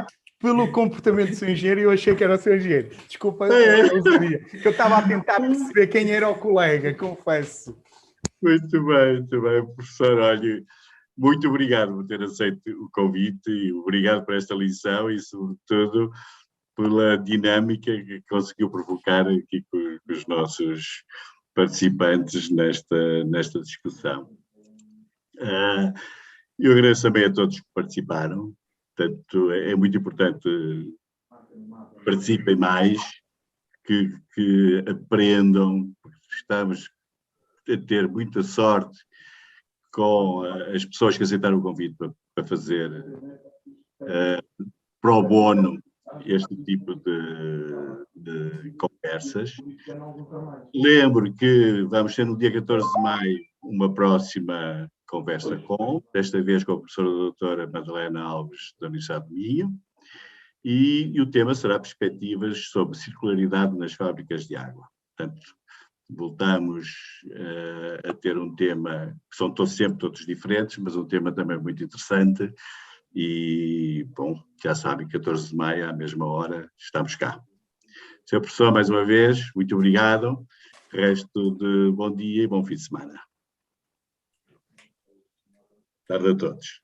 Pelo comportamento do Sr. Engenheiro, eu achei que era o Sr. Engenheiro. Desculpa, eu não sabia. Que eu estava a tentar perceber quem era o colega, confesso. Muito bem, professor. Olha, muito obrigado por ter aceito o convite e obrigado por esta lição e, sobretudo, pela dinâmica que conseguiu provocar aqui com os nossos participantes nesta discussão. Eu agradeço também a todos que participaram. Portanto, é muito importante que participem mais, que aprendam, porque estamos a ter muita sorte com as pessoas que aceitaram o convite para fazer pro bono este tipo de conversas. Lembro que vamos ter no dia 14 de maio uma próxima conversa desta vez com a professora doutora Madalena Alves da Universidade de Minho, e o tema será perspectivas sobre circularidade nas fábricas de água. Portanto, voltamos a ter um tema, que são sempre todos diferentes, mas um tema também muito interessante e, bom, já sabem, 14 de maio, à mesma hora, estamos cá. Sr. Professor, mais uma vez, muito obrigado. Resto de bom dia e bom fim de semana. Boa tarde a todos.